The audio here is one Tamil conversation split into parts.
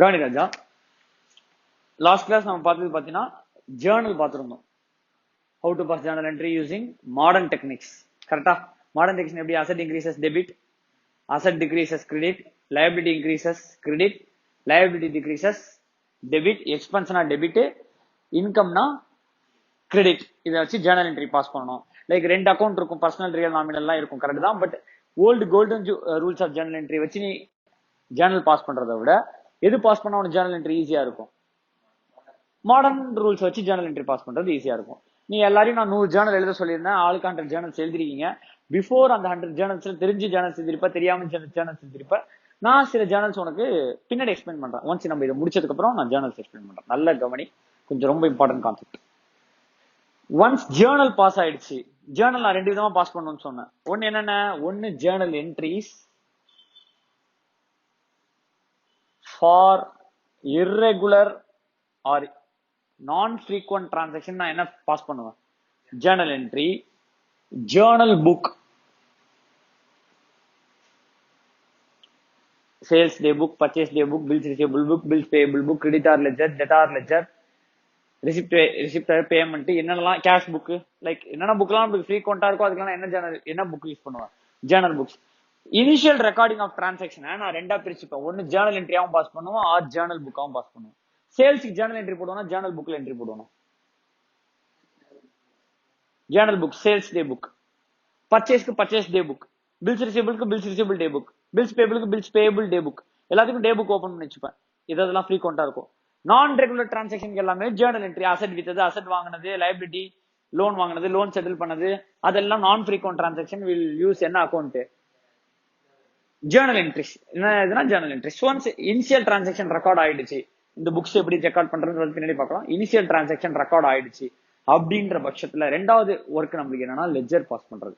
கவனி ராஜா, லாஸ்ட் கிளாஸ் நம்ம பார்த்தது பார்த்தீங்கன்னா ஜேர்னல் பார்த்துருந்தோம். How to pass journal entry using modern techniques. கரெக்டா? மாடர்ன் டெக்னிக்ஸ் எப்படி? asset increases debit, asset decreases credit, liability increases credit, liability decreases debit, expense debit, income credit. இதை வச்சு ஜேர்னல் என்ட்ரி பாஸ் பண்ணணும். லைக் ரெண்டு அக்கௌண்ட் இருக்கும், பர்சனல் ரியல் நாமினல் எல்லாம் இருக்கும், கரெக்ட் தான். But old golden rules of journal entry வச்சு நீ ஜேர்னல் பாஸ் பண்றதை விட எது பாஸ் பண்ணா உனக்கு ஜேர்னல் என்ட்ரி ஈஸியா இருக்கும்? மாடர்ன் ரூல்ஸ் வச்சு ஜேர்னல் என்ட்ரி பாஸ் பண்றது ஈஸியா இருக்கும். நீ எல்லாரையும் நான் 100 ஜேர்னல் எழுத சொல்லியிருந்தேன், ஆளுக்கு 100 ஜேர்னல்ஸ் எழுதிருக்கீங்க. பிஃபோர் அந்த 100 ஜேர்னல்ஸ்ல தெரிஞ்சு ஜேர்னல்ஸ் எழுதிருப்ப, தெரியாம ஜேர்னல்ஸ் எழுதிருப்ப. நான் சில ஜேர்னல்ஸ் உனக்கு பின்னாடி எக்ஸ்பிளைன் பண்றேன். ஒன்ஸ் நம்ம இதை முடிச்சதுக்கு அப்புறம் நான் ஜேர்னல்ஸ் எக்ஸ்பிளைன் பண்றேன். நல்ல கவனி, கொஞ்சம் ரொம்ப important concept. Once journal pass ஆயிடுச்சு, ஜேர்னல் நான் 2 விதமா பாஸ் பண்ணணும்னு சொன்னேன். ஒன்னு என்னென்ன? ஒன்னு journal entries for irregular or non frequent transaction நான் என்ன பாஸ் பண்ணுவேன்? Journal entry. Journal book, sales day book, purchase day book, bills receivable book, bills payable book, creditor ledger, debtor ledger, receipt payment, என்னென்னலாம் கேஷ் புக், லைக் என்னென்ன புக்லாம் நமக்கு ஃப்ரீக்வெண்டா இருக்கோ அதுக்கெல்லாம் என்ன புக் யூஸ் பண்ணுவேன்? Journal books. Initial recording of transaction நான் 2ஆ பிரிச்சுப்பேன். ஒன்னு ஜேர்னல் என்ட்ரியாவும் பாஸ் பண்ணுவோம், ஆர் ஜேர்னல் புக்காவும் பாஸ் பண்ணுவோம். சேல்ஸ்க்கு ஜேர்னல் என்ட்ரி போடுவோம், ஜேர்னல் புக்ல என்ட்ரி போடுவோம். Journal book sales day book, பர்ச்சேஸ்க்கு பர்ச்சேஸ் டே புக், பில்ஸ் ரிசீவபிள்க்கு bills receivable day book, bills பேபிளுக்கு பில்ஸ் பேபிள் டே புக், எல்லாத்துக்கும் டே புக் ஓபன் பண்ணி வச்சுப்பேன். இதெல்லாம் ஃப்ரீக்வெண்டா இருக்கும். நான் ரெகுலர் டிரான்சாக்ஷன் எல்லாமே ஜேர்னல் என்ட்ரி. அசெட் வித்தது, அசெட் வாங்கினது, லைபிலிட்டி லோன் வாங்கினது, லோன் செட்டில் பண்ணது, அதெல்லாம் நான் ஃப்ரீக்வெண்ட் டிரான்சாக்ஷன். வில் யூஸ் என்ன அக்கௌண்ட்? Journal entries. என்ன journal entries? Once initial transaction record ஆயிடுச்சு, இந்த புக்ஸ் எப்படி ரெக்கார்ட் பண்றது பின்னாடி பார்க்கலாம். இனிஷியல் டிரான்சாக்ஷன் ரெக்கார்ட் ஆயிடுச்சு அப்படின்ற பட்சத்துல ரெண்டாவது ஒர்க் நம்மளுக்கு என்னன்னா லெஜர் பாஸ் பண்றது.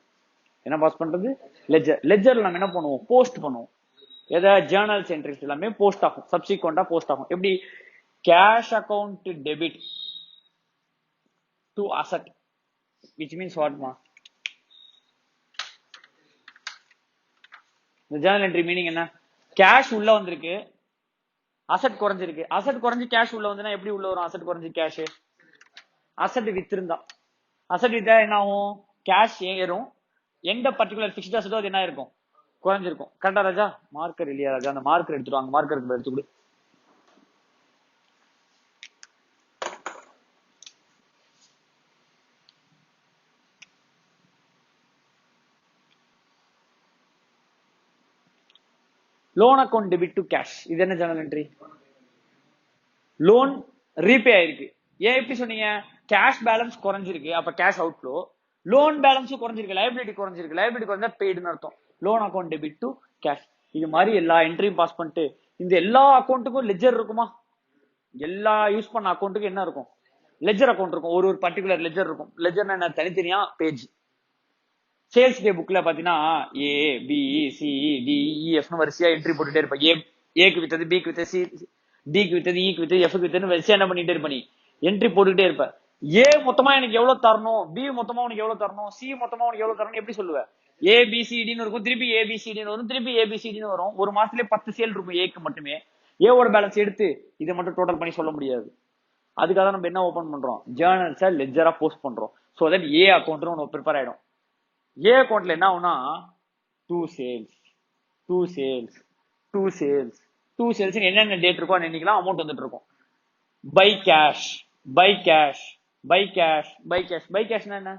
என்ன பாஸ் பண்றது? லெஜர். லெஜர்ல நம்ம என்ன பண்ணுவோம்? போஸ்ட் பண்ணுவோம். ஏதாவது ஜேர்னல்ஸ் என்ட்ரிஸ் எல்லாமே போஸ்ட் ஆகும், சப்சிக்வெண்டா போஸ்ட் ஆகும். எப்படி? Cash account debit to asset, which means what ma? இந்த ஜேர்னல் என்ட்ரி மீனிங் என்ன? கேஷ் உள்ள வந்திருக்கு, அசெட் குறைஞ்சிருக்கு. அசெட் குறைஞ்சு கேஷ் உள்ள வந்துன்னா எப்படி உள்ள வரும்? அசெட் குறைஞ்சு கேஷ். அசெட் வித்திருந்தா, அசெட் வித்தா என்ன ஆகும்? கேஷ் ஏறும். எந்த பர்டிகுலர் பிக்ஸ்ட் அசெட்டோ அது என்ன இருக்கும்? குறைஞ்சிருக்கும். கரெக்டா ராஜா? மார்க்கர் இல்லையா ராஜா? அந்த மார்க்கர் எடுத்துருவாங்க, மார்க்கர் எடுத்து கொடு. Loan account debit to cash, இது என்ன ஜேர்னல் என்ட்ரி? லோன் ரீபே ஆயிருக்கு. ஏன் எப்படி சொன்னீங்க? கேஷ் பேலன்ஸ் குறைஞ்சிருக்கு, அப்ப கேஷ் அவுட்ஃப்ளோ. லோன் பேலன்ஸும் குறைஞ்சிருக்கு, லைபிலிட்டி குறைஞ்சிருக்கு. லைபிலிட்டி குறைஞ்சா பெய்டுன்னு அர்த்தம். Loan account debit to cash. இது மாதிரி எல்லா என்ட்ரியும் பாஸ் பண்ணிட்டு இந்த எல்லா அக்கௌண்ட்டுக்கும் லெஜர் இருக்குமா? எல்லா யூஸ் பண்ண அக்கௌண்ட்டுக்கும் என்ன இருக்கும்? லெஜர் அக்கௌண்ட் இருக்கும். ஒரு பர்டிகுலர் லெஜர் இருக்கும். லெஜர்னா என்ன? தனித்தனியா பேஜ். சேல்ஸ் டே புக்ல பாத்தீங்கன்னா A B C D E F வரிசையா என்ட்ரி போட்டுட்டே இருப்பேன். ஏக்கு வித்தது, பிக்கு வித்தது, சி டிக்கு வித்தது, இக்கு வித்தது, எஃப்க்கு வித்தது வரிசையா என்ன பண்ணிட்டே இருப்பேன்? நீ என்ட்ரி போட்டுக்கிட்டே இருப்பேன். ஏ மொத்தமா எனக்கு எவ்வளவு தரணும், பி மொத்தமா உனக்கு எவ்வளவு தரணும், சி மொத்தமா உனக்கு எவ்வளவு தரணும் எப்படி சொல்லுவேன்? ஏபிசிடின்னு இருக்கும், திருப்பி ஏபிசிடின்னு வரும், திருப்பி ஏபிசிடின்னு வரும். ஒரு மாசத்துலயே 10 சேல் இருக்கும் ஏக்கு மட்டுமே. ஏவோட பேலன்ஸ் எடுத்து இதை மட்டும் டோட்டல் பண்ணி சொல்ல முடியாது. அதுக்காக நம்ம என்ன ஓபன் பண்றோம்? ஜேர்னல்ஸை லெஜரா போஸ்ட் பண்றோம். சோ தட் ஏ அக்கௌண்ட் ஒன்று ப்ரிப்பேர் ஆயிடும். ஏ அக்கௌண்ட்ல என்ன ஆகும்னா 2 சேல்ஸ் 2 சேல்ஸ் 2 சேல்ஸ் 2 சேல்ஸ் என்னென்ன டேட் இருக்கோ அன்னைக்கெல்லாம் அமௌண்ட் வந்துட்டு இருக்கும். By cash, by cash, by cash, by cash. By கேஷ்னா என்ன?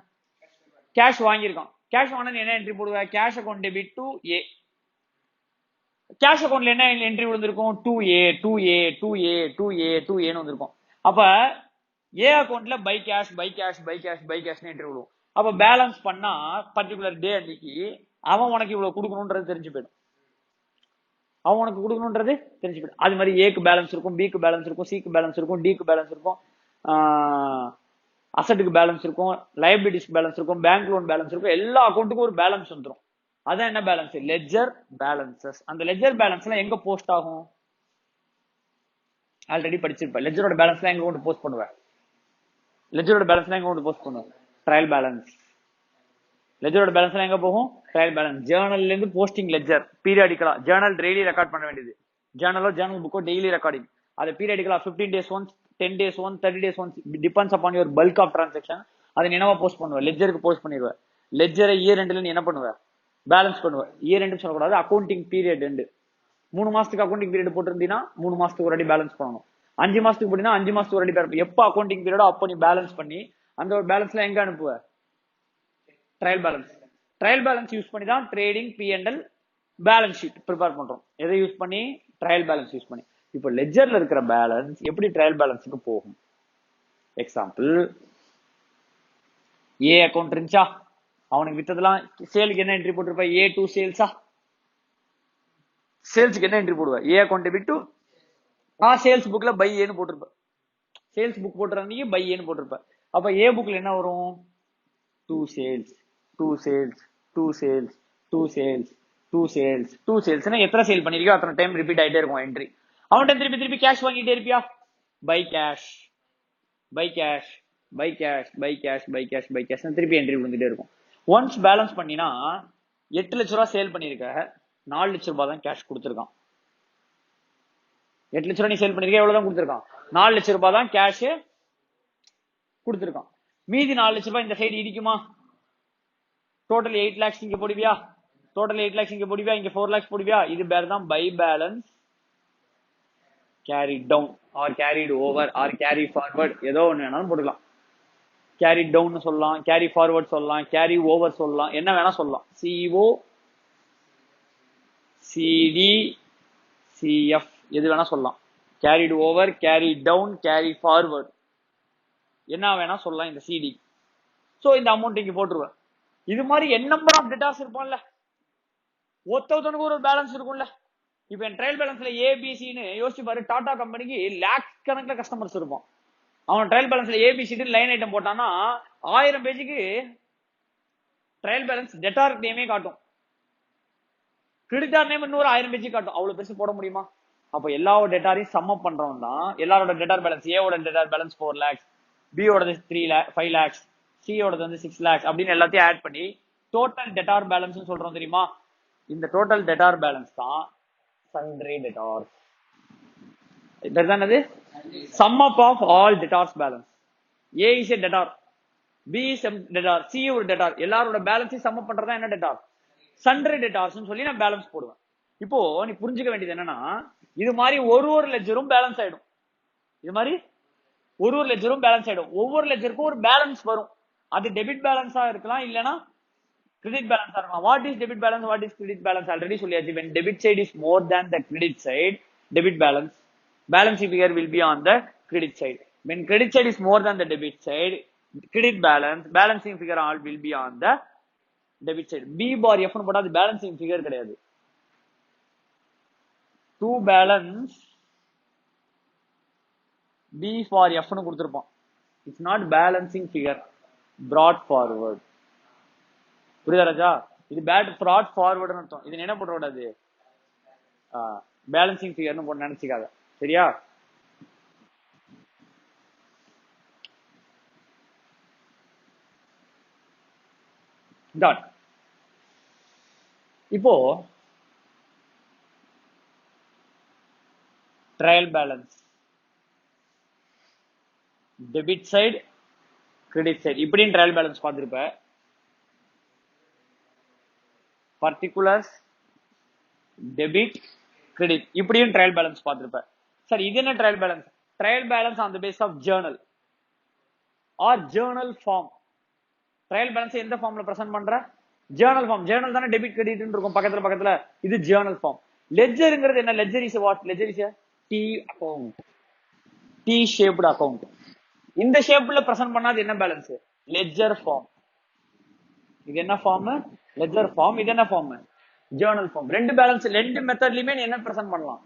கேஷ் வாங்கியிருக்கான். கேஷ் வாங்கினா என்ன என்ட்ரி போடுவேன்? Cash account debit to A. Cash அக்கௌண்ட்ல என்ன என்ட்ரி விழுந்திருக்கும்? 2A 2A 2A 2A 2Aன்னு வந்திருக்கும். அப்ப ஏ அக்கௌண்ட்ல by cash, by cash, by cash, by கேஷ்னு என்ட்ரி விழுவும். அப்ப பேலன்ஸ் பண்ணா பர்டிகுலர் டே அன்னைக்கு அவன் உனக்கு இவ்வளவு கொடுக்கணும்ன்றது தெரிஞ்சு போயிடும். அவன் உனக்கு கொடுக்கணும்ன்றது தெரிஞ்சு போயிடும். அது மாதிரி ஏக்கு பேலன்ஸ் இருக்கும், பிக்கு பேலன்ஸ் இருக்கும், சிக்கு பேலன்ஸ் இருக்கும், டிக்கு பேலன்ஸ் இருக்கும், அசட்டுக்கு பேலன்ஸ் இருக்கும், லைபிலிட்டிஸ்க்கு பேலன்ஸ் இருக்கும், பேங்க் லோன் பேலன்ஸ் இருக்கும். எல்லா அக்கௌண்ட்டுக்கும் ஒரு பேலன்ஸ் வந்துடும். அதான் என்ன பேலன்ஸ்? Ledger balances. அந்த லெஜர் பேலன்ஸ்லாம் எங்க போஸ்ட் ஆகும்? ஆல்ரெடி படிச்சிருப்பேன். லெஜரோட பேலன்ஸ்லாம் எங்க கொண்டு போஸ்ட் பண்ணுவேன்? லெஜரோட பேலன்ஸ்லாம் எங்க கொண்டு போஸ்ட் பண்ணுவேன்? Trial balance. லெஜரோட பேலன்ஸ்லாம் எங்க போகும்? Trial balance. ஜேர்னல்ல இருந்து போஸ்டிங் லெஜர் பீரியாடிக்கலா. ஜேர்னல் டெய்லி ரெக்கார்ட் பண்ண வேண்டியது. ஜேர்னல் புக்கோ டெய்லி ரெக்கார்டிங். அது பீரியடிக்கலா 15 days once, 10 days once, 30 days once, depends upon your bulk of transaction. அதை நீ என்னவா போஸ்ட் பண்ணுவ? லெட்ஜருக்கு போஸ்ட் பண்ணிடுவ. லெட்ஜரை இயர் எண்ட்ல நீ என்ன பண்ணுவ? பேலன்ஸ் பண்ணுவ. இயர் எண்ட் சொல்லக்கூடாது, அக்கௌண்டிங் பீரியட் எண்டு. 3 மாசத்துக்கு அக்கௌண்டிங் பீரியட் போட்டிருந்தீங்கன்னா 3 மாசத்துக்கு ஒரு அடி பேலன்ஸ் பண்ணணும். 5 மாசத்துக்கு போட்டீங்கன்னா 5 மாசத்துக்கு ஒரு அடி. எப்போ அக்கௌண்டிங் பீரியடோ அப்போ நீ பேலன்ஸ் பண்ணி அந்த ஒரு பேலன்ஸ்ல எங்க அனுப்புவ? Trial balance. Trial balance use பண்ணி தான் trading P&L balance sheet prepare பண்றோம். எதை யூஸ் பண்ணி? ட்ரையல் பேலன்ஸ் யூஸ் பண்ணி. இப்போ லெட்ஜர்ல இருக்கிற பேலன்ஸ் எப்படி ட்ரையல் பேலன்ஸுக்கு போகும்? எக்ஸாம்பிள், ஏ அக்கௌண்ட் இருந்துச்சா, அவனுக்கு வித்ததெல்லாம் சேலுக்கு என்ன என்ட்ரி போட்டிருப்ப? A2 சேல்ஸா? சேல்ஸுக்கு என்ன என்ட்ரி போடுவ? ஏ அக்கௌண்ட் டெபிட் டு சேல்ஸ் புக்ல பை ஏன்னு போட்டிருப்ப. சேல்ஸ் புக் போட்டுற நீ பை ஏன்னு போட்டிருப்ப. அப்ப ஏ புக்ல என்ன வரும்? 2 sales, 2 sales, 2 sales, 2 sales, 2 sales, 2 சேல்ஸ்னா எத்தனை சேல் பண்ணிருக்கோ அத்தனை டைம் ரிப்பீட் ஆயிட்டே இருக்கும் என்ட்ரி. அவன்கிட்ட திருப்பி திருப்பி கேஷ் வாங்கிட்டே இருப்பியா? By cash, by cash, by cash, by cash, by cash, by cash திருப்பி என்ட்ரி வந்துட்டே இருக்கும். ஒன்ஸ் பேலன்ஸ் பண்ணினா 8 லட்ச ரூபா சேல் பண்ணிருக்க, 4 லட்ச ரூபாய் தான் கேஷ் கொடுத்துருக்கான். 8 லட்ச ரூபா நீ சேல் பண்ணிருக்க, எவ்வளவுதான் கொடுத்துருக்கான்? 4 லட்ச ரூபாய் தான் கேஷ் கொடுத்துருக்கான். மீதி 4 லட்ச ரூபாய் இந்த சைடு இடிக்குமா? டோட்டல் 8 lakhs இங்க போடுவியா? டோட்டல் 8 lakhs இங்க போடுவியா? இங்க 4 lakhs போடுவியா? இது பேர் தான் by balance carried down or carried over or carry forward. ஏதோ ஒண்ணு வேணாலும் போட்டுக்கலாம். carry down சொல்லலாம், carry forward சொல்லலாம், carry over சொல்லலாம், என்ன வேணா சொல்லலாம். CO, CD, CF எது வேணா சொல்லலாம். carried over, carry down, carry forward என்ன வேணா சொல்லலாம் இந்த CD. சோ இந்த அமௌண்ட் இங்க போட்டுருவேன். இது மாதிரி n நம்பர் ஆஃப் டேட்டாஸ் இருப்பான்ல, ஒருத்தவனுக்கு ஒரு பேலன்ஸ் இருக்கும்ல. இப்ப என் ட்ரையல் பேலன்ஸ்ல ஏபிசின்னு யோசிச்சு பாரு. டாடா கம்பெனிக்கு லேக்ஸ் கணக்குல கஸ்டமர்ஸ் இருப்பான். அவன் ட்ரையல் பேலன்ஸ்ல ஏபிசி லைன் ஐட்டம் போட்டான்னா 1000 பேஜுக்கு ட்ரையல் பேலன்ஸ் டெட்டார் நேமே காட்டும், கிரெடிட்டார் நேம் இன்னொரு 1000 பேஜ் காட்டும். அவ்வளவு பெருசு போட முடியுமா? அப்ப எல்லா டேட்டாரையும் சம் அப் பண்றவன் தான் எல்லாரோட டேட்டார் பேலன்ஸ். ஏவோட டேட்டார் பேலன்ஸ் 4 lakhs, பியோட 5 lakhs, சியோட 6 lakhs அப்படின்னு எல்லாத்தையும் ஆட் பண்ணி டோட்டல் டேட்டார் பேலன்ஸ் சொல்றோம் தெரியுமா? இந்த டோட்டல் டேட்டார் பேலன்ஸ் தான் sundry debtors. என்னது? sum up of all debtors balance. A is a debtor, B is a debtor, C ஒரு debtor. எல்லாரோட பேலன்ஸையும் சம் அப் பண்றதா என்ன டேட்டார்? sundry debtors சொல்லி நான் பேலன்ஸ் போடுவேன். இப்போ நீ புரிஞ்சுக்க வேண்டியது என்னன்னா, இது மாதிரி ஒரு லெட்ஜரும் பேலன்ஸ் ஆயிடும். இது மாதிரி ஒரு லெட்ஜரும் பேலன்ஸ் ஆயிடும். ஒவ்வொரு லெட்ஜருக்கும் ஒரு பேலன்ஸ் வரும். அது டெபிட் பேலன்ஸா இருக்கலாம், இல்லனா credit balance இருக்கலாம். What is debit balance? What is credit balance? Already சொல்லியாச்சு. When debit side is more than the credit side, debit balance, balancing figure will be on the credit side. When credit side is more than the debit side, credit balance, balancing figure all will be on the debit side. B bar F னு போட்டா அது balancing figure கிடையாது. To balance B for F னு கொடுத்திருப்போம். It's not balancing figure, brought forward. புரியுதா ராஜா? இது brought forward அர்த்தம். இது என்ன போட கூடாது? பேலன்சிங் ஃபிகர்னு போட்டு நினைச்சுக்காத, சரியா? டாட். இப்போ trial balance, debit side, credit side இப்படின்னு ட்ரையல் பேலன்ஸ் பார்த்திருப்ப. பர்டிகுலர்ஸ், டெபிட், கிரெடிட் இப்படியும் ட்ரையல் பேலன்ஸ் பார்த்திருப்ப. சரி, இது என்ன trial balance? Trial balance on the basis of journal or journal form. Trial balance எந்த ஃபார்ம்ல பிரசன்ட் பண்ற? Journal form. ஜர்னல் தானே டெபிட் கிரெடிட் இருக்கும் பக்கத்துல. இது ஜர்னல் ஃபார்ம். லெட்ஜர்ங்கிறது என்ன? Ledger is what? Ledger is T account, T shaped account. இந்த ஷேப்ல பிரசன்ட் பண்ணாது என்ன பேலன்ஸ்? Ledger form. இது என்ன ஃபார்ம்? Ledger form. இது என்ன ஃபார்ம்? Journal form. ரெண்டு பேலன்ஸ், ரெண்டு மெத்தட்லயுமே நீ என்ன பிரசன்ட் பண்ணலாம்?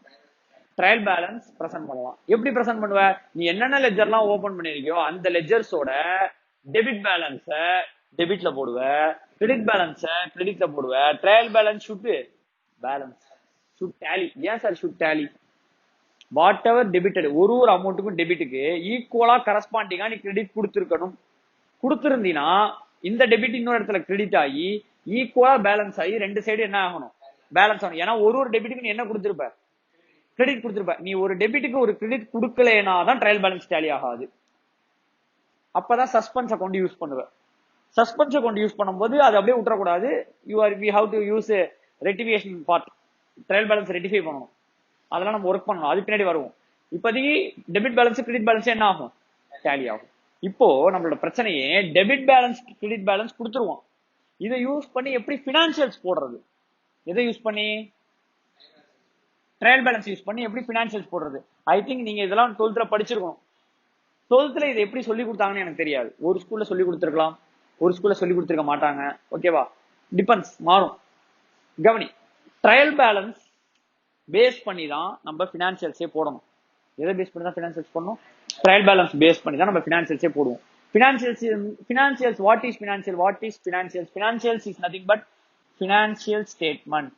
ட்ரையல் பேலன்ஸ் பிரசன்ட் பண்ணலாம். எப்படி பிரசன்ட் பண்ணுவ? நீ என்னென்ன லெட்ஜர்லாம் ஓபன் பண்ணிருக்கியோ அந்த லெட்ஜர்ஸோட டெபிட் பேலன்ஸ டெபிட்ல போடுவ, கிரெடிட் பேலன்ஸ கிரெடிட்ல போடுவ. Trial balance should balance should tally. ஏன் sir should tally? Whatever debited, ஒரு அமௌண்ட்டுக்கும் டெபிட்டுக்கு ஈக்குவலா கரஸ்பாண்டிங்கா நீ கிரெடிட் கொடுத்துருக்கணும். கொடுத்துருந்தீங்கன்னா இந்த டெபிட் இன்னொரு இடத்துல கிரெடிட் ஆகி ஈக்குவலா பேலன்ஸ் ஆகி ரெண்டு சைடு என்ன ஆகணும்? பேலன்ஸ் ஆகணும். ஏன்னா ஒரு டெபிட்டுக்கு நீ என்ன கொடுத்துருப்ப? கிரெடிட் கொடுத்துருப்ப. நீ ஒரு டெபிட்டுக்கு ஒரு கிரெடிட் கொடுக்கலனா தான் ட்ரையல் பேலன்ஸ் டேலி ஆகாது. அப்பதான் சஸ்பென்ஸ் அக்கௌண்ட் யூஸ் பண்ணுவேன். சஸ்பென்ஸ் அக்கௌண்ட் யூஸ் பண்ணும்போது அது அப்படியே விட்டுறக்கூடாது. We have to use rectification part. Trial balance rectify பண்ணணும். அதெல்லாம் நம்ம ஒர்க் பண்ணணும். அது பின்னாடி வருவோம். இப்போதைக்கு டெபிட் பேலன்ஸ் கிரெடிட் பேலன்ஸ் என்ன ஆகும்? டேலி ஆகும். இப்போ நம்மளோட பிரச்சனையே டெபிட் பேலன்ஸ் கிரெடிட் பேலன்ஸ் கொடுத்துருவோம். இதை யூஸ் பண்ணி எப்படி பினான்சியல்ஸ் போடுறது? எதை யூஸ் பண்ணி? ட்ரையல் பேலன்ஸ் யூஸ் பண்ணி எப்படி பினான்சியல்ஸ் போடுறது? ஐ திங்க் நீங்க இதெல்லாம் 12th படிச்சிருக்கணும். 12th இதை எப்படி சொல்லி கொடுத்தாங்கன்னு எனக்கு தெரியாது. ஒரு ஸ்கூல்ல சொல்லி கொடுத்துருக்கலாம், ஒரு ஸ்கூல்ல சொல்லி கொடுத்துருக்க மாட்டாங்க. ஓகேவா? டிபெண்ட்ஸ், மாறும். கவனி, ட்ரையல் பேலன்ஸ் பேஸ் பண்ணி தான் நம்ம பினான்சியல்ஸே போடணும். எதை பேஸ் பண்ணி தான் பினான்சியல்ஸ் போடணும்? ட்ரையல் பேலன்ஸ் பேஸ் பண்ணி தான் நம்ம பினான்சியல்ஸே போடுவோம். Financials, what is financial? What is financials? Financials is nothing but financial statement.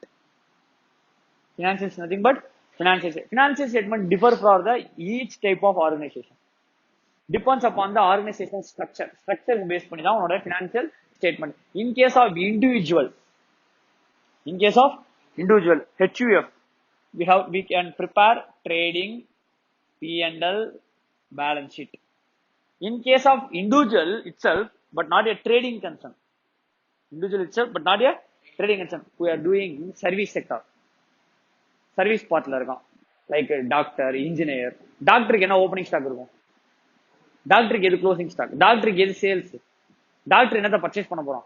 Financials is nothing but financial statement differ for the each type of organization. Depends upon the organization structure. Structure based பண்ணி தான் உன்னோட financial statement. In case of individual, HUF, we can prepare trading P&L balance sheet. In case of individual itself, but not a trading concern. Individual itself, but not a trading concern. We are doing service sector. Service part la irukom. Like doctor, engineer. Doctor ku enna opening stock irukum? Doctor ku edu closing stock? Doctor ku edu sales? Doctor enna purchase panna poran?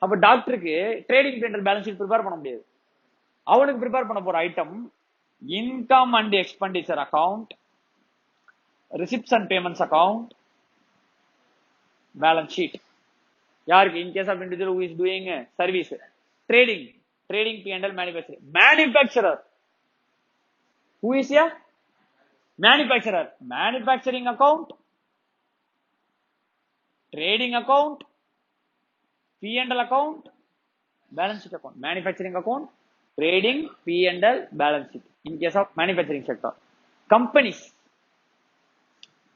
அப்ப டாக்டருக்கு trading P&L balance sheet prepare பண்ண முடியாது. அவனுக்கு ப்ரிப்பேர் பண்ண போற item income and expenditure account, receipts and payments account, balance sheet. யாருக்கு? In case of individual who is doing service, trading P&L, manufacturer who is a manufacturer, manufacturing account, trading account, P&L account, balance sheet account. Manufacturing account, trading, P&L, balance sheet. In case of manufacturing sector. Companies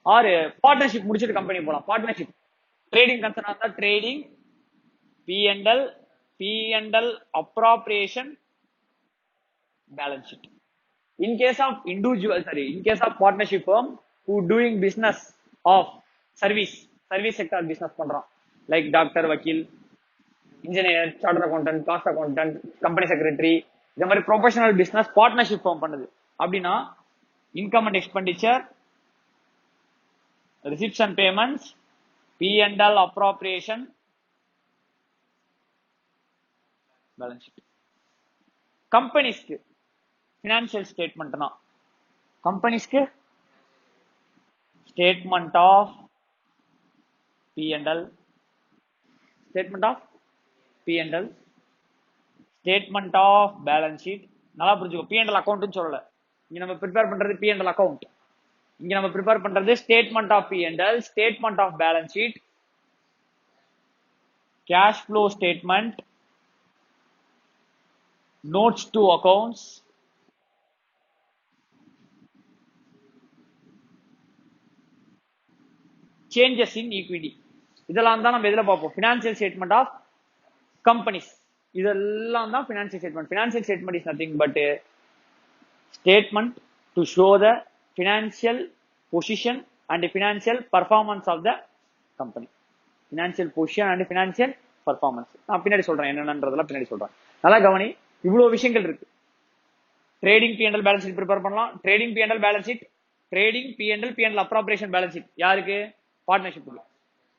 or partnership முடிச்சிட்டு கம்பெனி போலாம். பார்ட்னர்ஷிப் ட்ரேடிங் கன்சர்ன் ஆனா trading, P&L appropriation, balance sheet. In case of partnership firm who doing business of service sector business பண்றான். Like doctor, வக்கீல், engineer, chartered accountant, cost accountant, company secretary, இந்த மாதிரி ப்ரொஃபஷனல் பிசினஸ் பார்ட்னர்ஷிப் ஃபார்ம் பண்ணுது. அப்படின்னா income and expenditure, receipts and payments, P&L appropriation, balance sheet. கம்பெனிஸ்க்கு பினான்சியல் ஸ்டேட்மெண்ட்னா கம்பெனிஸ்க்கு statement of P&L, statement of balance sheet. நல்லா புரிஞ்சுக்கோ. P&L அக்கௌண்ட் சொல்லல, இங்க நம்ம ப்ரிப்பேர் பண்றது P&L அக்கௌண்ட். இங்க நம்ம ப்ரிப்பேர் பண்றது statement of P&L, statement of balance sheet, cash flow statement, notes to accounts, changes in equity. இதெல்லாம் தான் நம்ம எதுல பார்ப்போம்? Financial statement of companies. இதெல்லாம் தான் financial statement. Financial statement is nothing but statement to show the financial position and financial performance of the company. Financial position and financial performance நான் பின்னாடி சொல்றேன், என்னன்றதெல்லாம் பின்னாடி சொல்றேன். நல்லா கவனி, இவ்வளவு விஷயங்கள் இருக்கு. Trading P&L balance sheet prepare பண்ணலாம். Trading P&L balance sheet, trading P&L appropriation balance sheet. யாருக்கு? பார்ட்னர்ஷிப்புக்கு.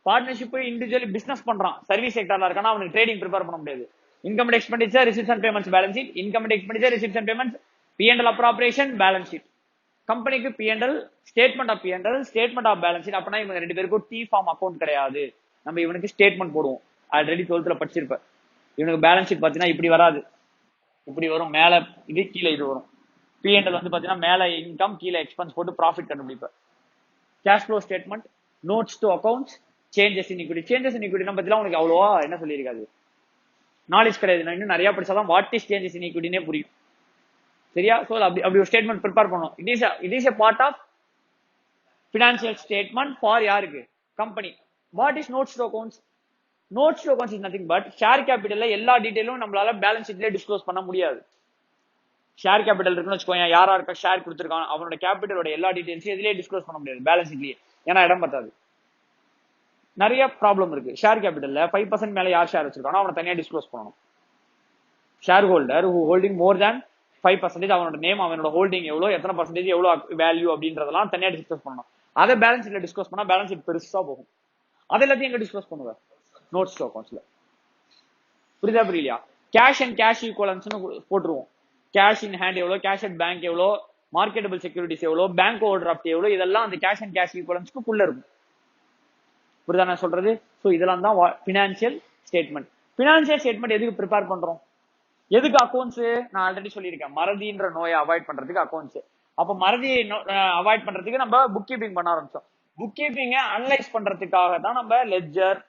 பார்ட்னர்ஷிப் இண்டிவிஜுவல் பிசினஸ் பண்றான், சர்வீஸ் செக்டர்ல இருக்கானா, அவனுக்கு ட்ரேடிங் ப்ரிப்பேர் பண்ண முடியாது. Income and expenditure, receipts and payments balance sheet, income and expenditure, receipts and payments, P&L appropriation balance sheet. கம்பெனிக்கு P&L, statement of P&L, statement of balance sheet. அப்படின்னா இவங்க ரெண்டு பேருக்கும் T ஃபார்ம் அக்கௌண்ட் கிடையாது. நம்ம இவனுக்கு ஸ்டேட்மெண்ட் போடுவோம். Already 12th படிச்சிருப்பேன். இவனுக்கு பேலன்ஸ் ஷீட் பாத்தீங்கன்னா இப்படி வராது, இப்படி வரும். மேல இது, கீழே இது வரும். P&L வந்து பாத்தீங்கன்னா மேல இன்கம், கீழே எக்ஸ்பென்ஸ் போட்டு ப்ராஃபிட் கண்டுபிடிப்பேன். Cash flow statement, notes to accounts, changes in equity. Changes in equity பத்திலாம் உனக்கு அவ்வளவா என்ன சொல்லியிருக்காது, நாலேஜ் கிடையாது. நான் இன்னும் நிறைய படிச்சாதான் வாட் இஸ் சேஞ்சஸ் இன் ஈக்விட்டினே புரியும். சரியா? சோ அப்படி ஒரு ஸ்டேட்மெண்ட் ப்ரிப்பேர் பண்ணணும். It is a part of financial statement for யாருக்கு? Company. What is notes to accounts? Notes to accounts is nothing but share கேபிட்டல்ல எல்லா டீடைலும் நம்மளால பேலன்ஸ் ஷீட்ல டிஸ்க்ளோஸ் பண்ண முடியாது. ஷேர் கேபிட்டல் இருக்குன்னு வச்சுக்கோங்க, யாரா இருக்க ஷேர் கொடுத்துருக்கான் அவனோட கேபிட்டலோட எல்லா டீடைல்ஸும் இதுலயே டிஸ்க்ளோஸ் பண்ண முடியாது பேலன்ஸ் ஷீட்லயே, ஏன்னா இடம் பத்தாது. நிறைய ப்ராப்ளம் இருக்கு. ஷேர் கேபிட்டல்ல 5% மேல யார் ஷேர் வச்சிருக்கானோ அவனை தனியா டிஸ்க்ளோஸ் பண்ணணும். ஷேர் ஹோல்டர் ஹூ ஹோல்டிங் மோர் தேன் 5%, அவனோட நேம், அவனோட ஹோல்டிங் எவ்வளவு, எத்தனை பர்சன்டேஜ், எவ்வளவு வேல்யூ அப்படின்றதெல்லாம் தனியா டிஸ்கஸ் பண்ணணும். அதை பேலன்ஸ் ஷீட்ல டிஸ்கஸ் பண்ணா பேலன்ஸ் ஷீட் பெருசா போகும். அது எல்லாத்தையும் எங்க டிஸ்கஸ் பண்ணுவேன், நோட்ஸ் டு அக்கௌண்ட்ஸ்ல. புரியுதா புரியலையா? கேஷ் அண்ட் கேஷ் ஈக்குவலன்ஸ்னு போட்டுருவோம். கேஷ் இன் ஹேண்ட் எவ்வளோ, கேஷ் அட் பேங்க் எவ்வளோ, மார்க்கெட்டபிள் செக்யூரிட்டிஸ் எவ்வளோ, பேங்க் ஓவர் டிராஃப்ட் எவ்வளோ, இதெல்லாம் அந்த கேஷ் அண்ட் கேஷ் ஈக்குவலன்ஸ்க்குள்ள இருக்கும். புரியுதா நான் சொல்றது? ஸோ இதெல்லாம் தான் ஃபினான்சியல் ஸ்டேட்மெண்ட். ஃபினான்சியல் ஸ்டேட்மெண்ட் எதுக்கு ப்ரிப்பேர் பண்றோம், எதுக்கு அக்கௌண்ட்ஸ்? நான் ஆல்ரெடி சொல்லியிருக்கேன், மறதின்ற நோயை அவாய்ட் பண்றதுக்கு அக்கௌண்ட்ஸ். அப்ப மறதியை அவாய்ட் பண்றதுக்கு நம்ம புக் கீப்பிங் பண்ண ஆரம்பிச்சோம். புக் கீப்பிங்க அனலைஸ் பண்றதுக்காக தான் நம்ம லெட்ஜர்,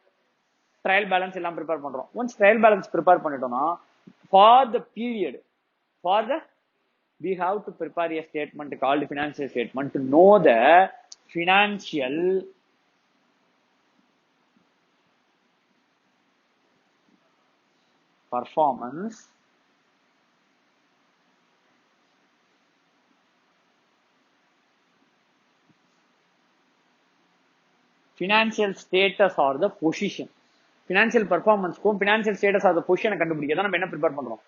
ட்ரையல் பேலன்ஸ் எல்லாம் ப்ரிப்பேர் பண்றோம். ஒன்ஸ் ட்ரையல் பேலன்ஸ் ப்ரிப்பேர் பண்ணிட்டோம்னா for the period, for the we have to prepare a statement called financial statement to know the financial performance financial status or the position. financial performance க்கும் financial status or the position கண்டுபிடிக்க தான் நம்ம என்ன ப்ரிப்பேர் பண்றோம்.